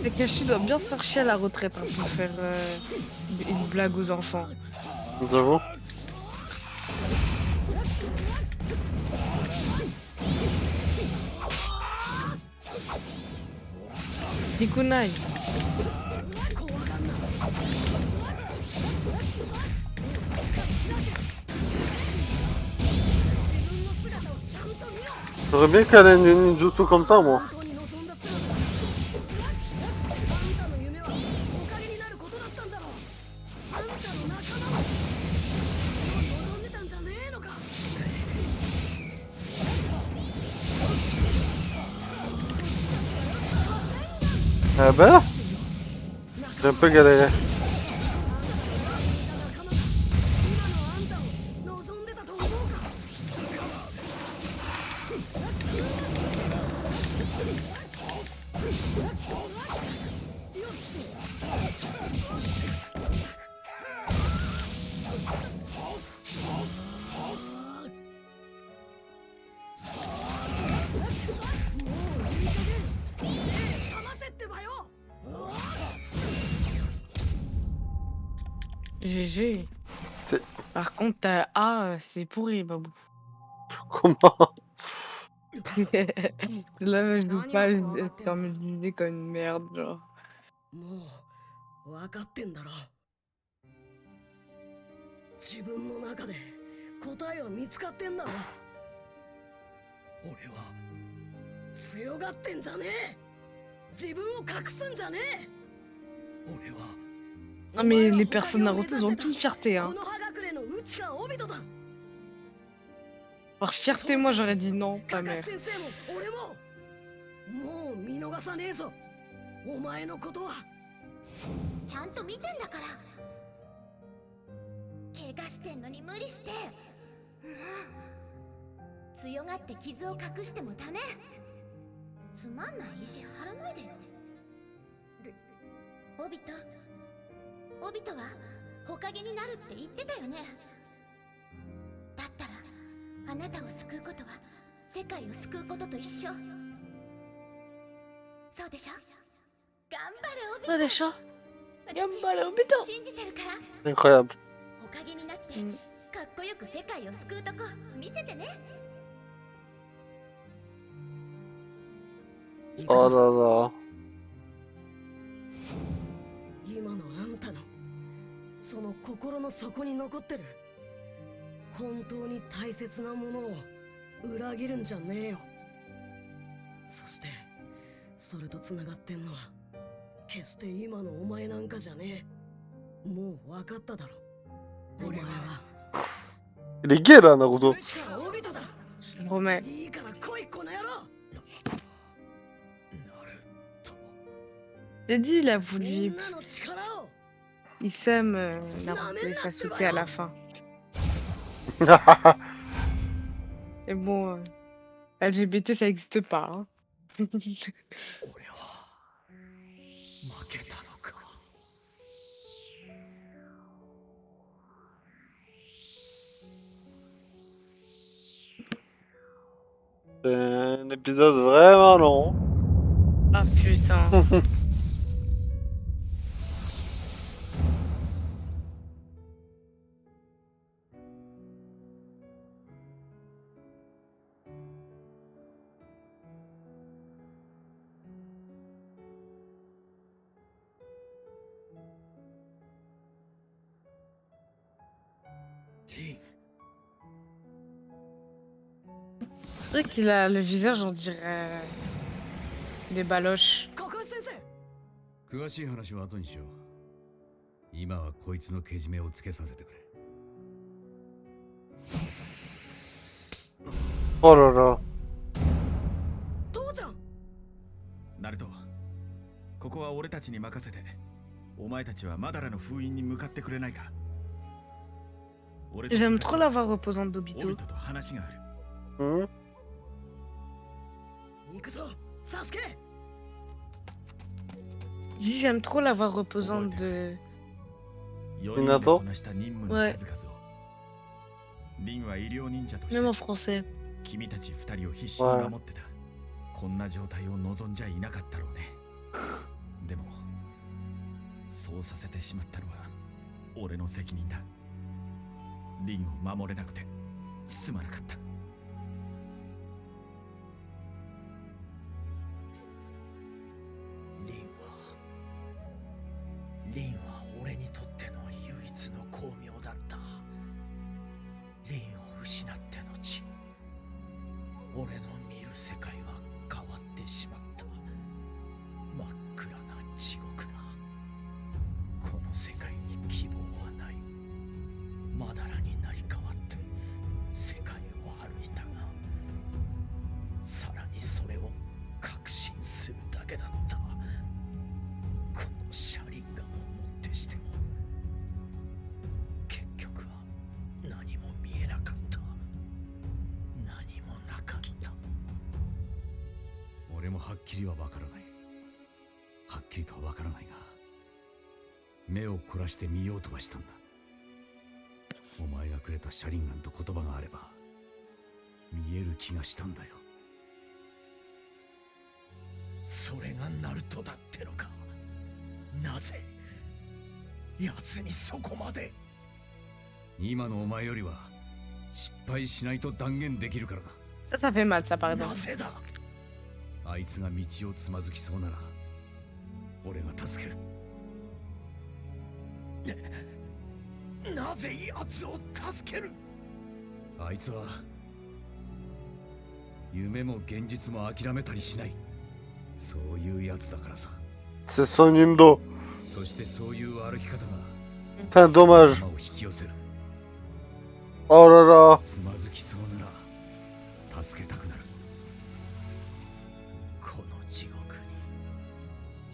B: Takashi doit bien se chercher à la retraite hein, pour faire une blague aux enfants.
A: Nous avons.
B: Des kunai.
A: J'aurais bien qu'elle ait une ninjutsu comme ça, moi.
E: 本当に望んだ姿だ。あんたの夢はおかげになることだったんだろう。あんたの仲間も望んでたんじゃねえのか。
A: Eh ben, j'ai un peu galéré.
E: 仲間が今のあんたを望んでたと思うか。
B: GG.
A: C'est-
B: Par contre, t'as A, c'est pourri, Babou.
A: Comment?
B: Là, je joue pas, comme je disais comme une merde, genre.
E: もう分かってんだろ。自分の中で答えは見つかってんだろ。俺は強がってんじゃねえ。自分を隠すんじゃねえ。俺は
B: Non, mais les personnes Naruto, ils ont aucune fierté, hein.
E: この葉隠れの内川帯人だ。
B: Par fierté, moi, j'aurais dit non, ta
E: カカ
B: mère.
E: 先生も俺ももう見逃さねえぞ。お前のことは。
J: ちゃんと見てんだから。怪我してんのに無理して。強がって傷を隠してもダメ。つまんない意地張らないでよ。オビトはほかげになるって言ってたよね。だったらあなたを救うことは世界を救うことと一緒。そうでしょ。頑張れオビト。
B: Ah, des chats. Gambale, Obito.
J: 信じてるから。
A: Incroyable.
J: おかげになって、
B: うん
J: かっこよく世界を救うとこ見せてね。
A: Oh là là.
E: 今のあんたのその心の底に残ってる本当に大切なものを裏切るんじゃねえよ。そしてそれとつながってんのは決して今のお前なんかじゃねえ。もう分かっただろ。お前は
A: Il est gay là, Naruto.
E: 内川帯人だ。
B: C'est promets.
E: いいから来いこの野郎。
B: J'ai dit, il a
E: み
B: voulu.
E: んなの力を。
B: Il sème Naruto et Sasuke à la fin. Et bon, LGBT ça existe pas. Hein.
D: 俺は負けたのか。
A: C'est un épisode vraiment long.
B: Ah putain. C'est vrai qu'il a le visage, on dirait des baloches.
E: ここ先生。
G: 詳しい話は後にしよう。今はこいつのけじめをつけさせてくれ。
A: Oh là là.
E: 父ちゃん。
I: ナルト、ここは俺たちに任せて、お前たちはマダラの封印に向かってくれないか。
B: J'aime trop la voix reposante d'Obito.
I: オビトと話がある。
A: Hmm.
E: 行くぞ、サスケ。
B: J'aime trop la voix reposante de.
I: 4人でこなした任務の
B: Ouais.
I: 数々を。リンは医療忍者とし
B: Même en
I: て
B: français.
I: 君たち2人を必死に守ってた。こんな状態を望んじゃいなかったろうね。でも、そうさせてしまったのは俺の責任だ。リンを守れなくてすまなかった。
D: リンは俺にとっての唯一の光明だった。リンを失って後、俺の見る世界は変わってしまった。真っ暗な地獄だ。この世界に希望はない。まだらになり変わって世界を歩いたが、さらにそれを確信するだけだった。この車輪がをもってしても結局は何も見えなかった。何もなかった。
G: 俺もはっきりはわからない。はっきりとはわからないが、目を凝らして見ようとはしたんだ。お前がくれたシャリンガンと言葉があれば見える気がしたんだよ。
D: それがナルトだってのか。なぜ奴にそこまで。
G: 今のお前よりは失敗しないと断言できるからだ。
B: Ça fait mal, ça par
D: な
B: exemple.
D: ぜだ。
G: あいつが道をつまずきそうなら俺が助ける。
D: なぜ奴を助ける。
G: あいつは夢も現実も諦めたりしない、そういうやつだからさ。
A: C'est son indo.
G: そしてそういう歩き方が
A: C'est un dommage.
G: 仲間を引き寄せる。
A: Oh là là.
G: つまずきそうなら助けたくなる。
D: この地獄に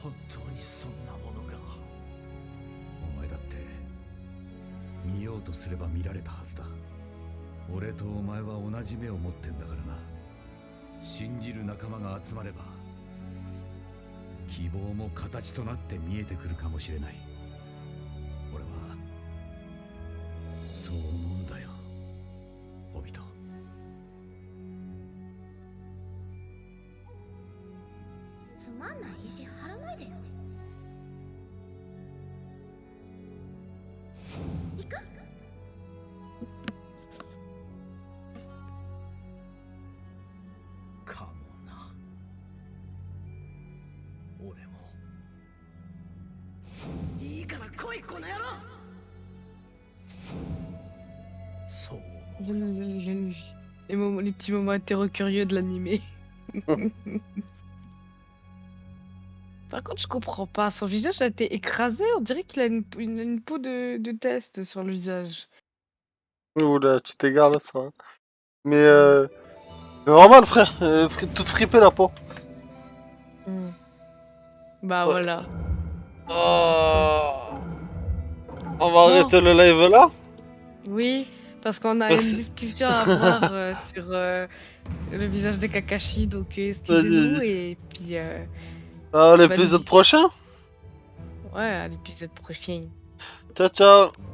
D: 本当にそんなものが。
G: お前だって見ようとすれば見られたはずだ。俺とお前は同じ目を持ってんだからな。信じる仲間が集まれば希望も形となって見えてくるかもしれない。俺はそう思うんだよ、オビト。
J: つまんない意地張らないでよ。行く？
D: かもな。俺も。
E: いいから来いこの野郎。
D: そう。
B: Les petits moments interro-curieux de l'animé. Par contre, je comprends pas. Son visage a été écrasé. On dirait qu'il a une peau de test sur le visage.
A: Oula, tu t'égares là, ça. Mais Normal, frère. Toute fripée la peau.
B: Hmm. Bah
A: Ouais.
B: voilà.
A: Oh. On va
B: Bon.
A: arrêter le live là.
B: Oui, parce qu'on a
A: Merci.
B: une discussion à avoir sur le visage de Kakashi, donc excusez-nous
A: Vas-y.
B: et puis
A: À
B: bonne
A: l'épisode
B: vie.
A: prochain.
B: Ouais, à l'épisode prochain.
A: Ciao, ciao.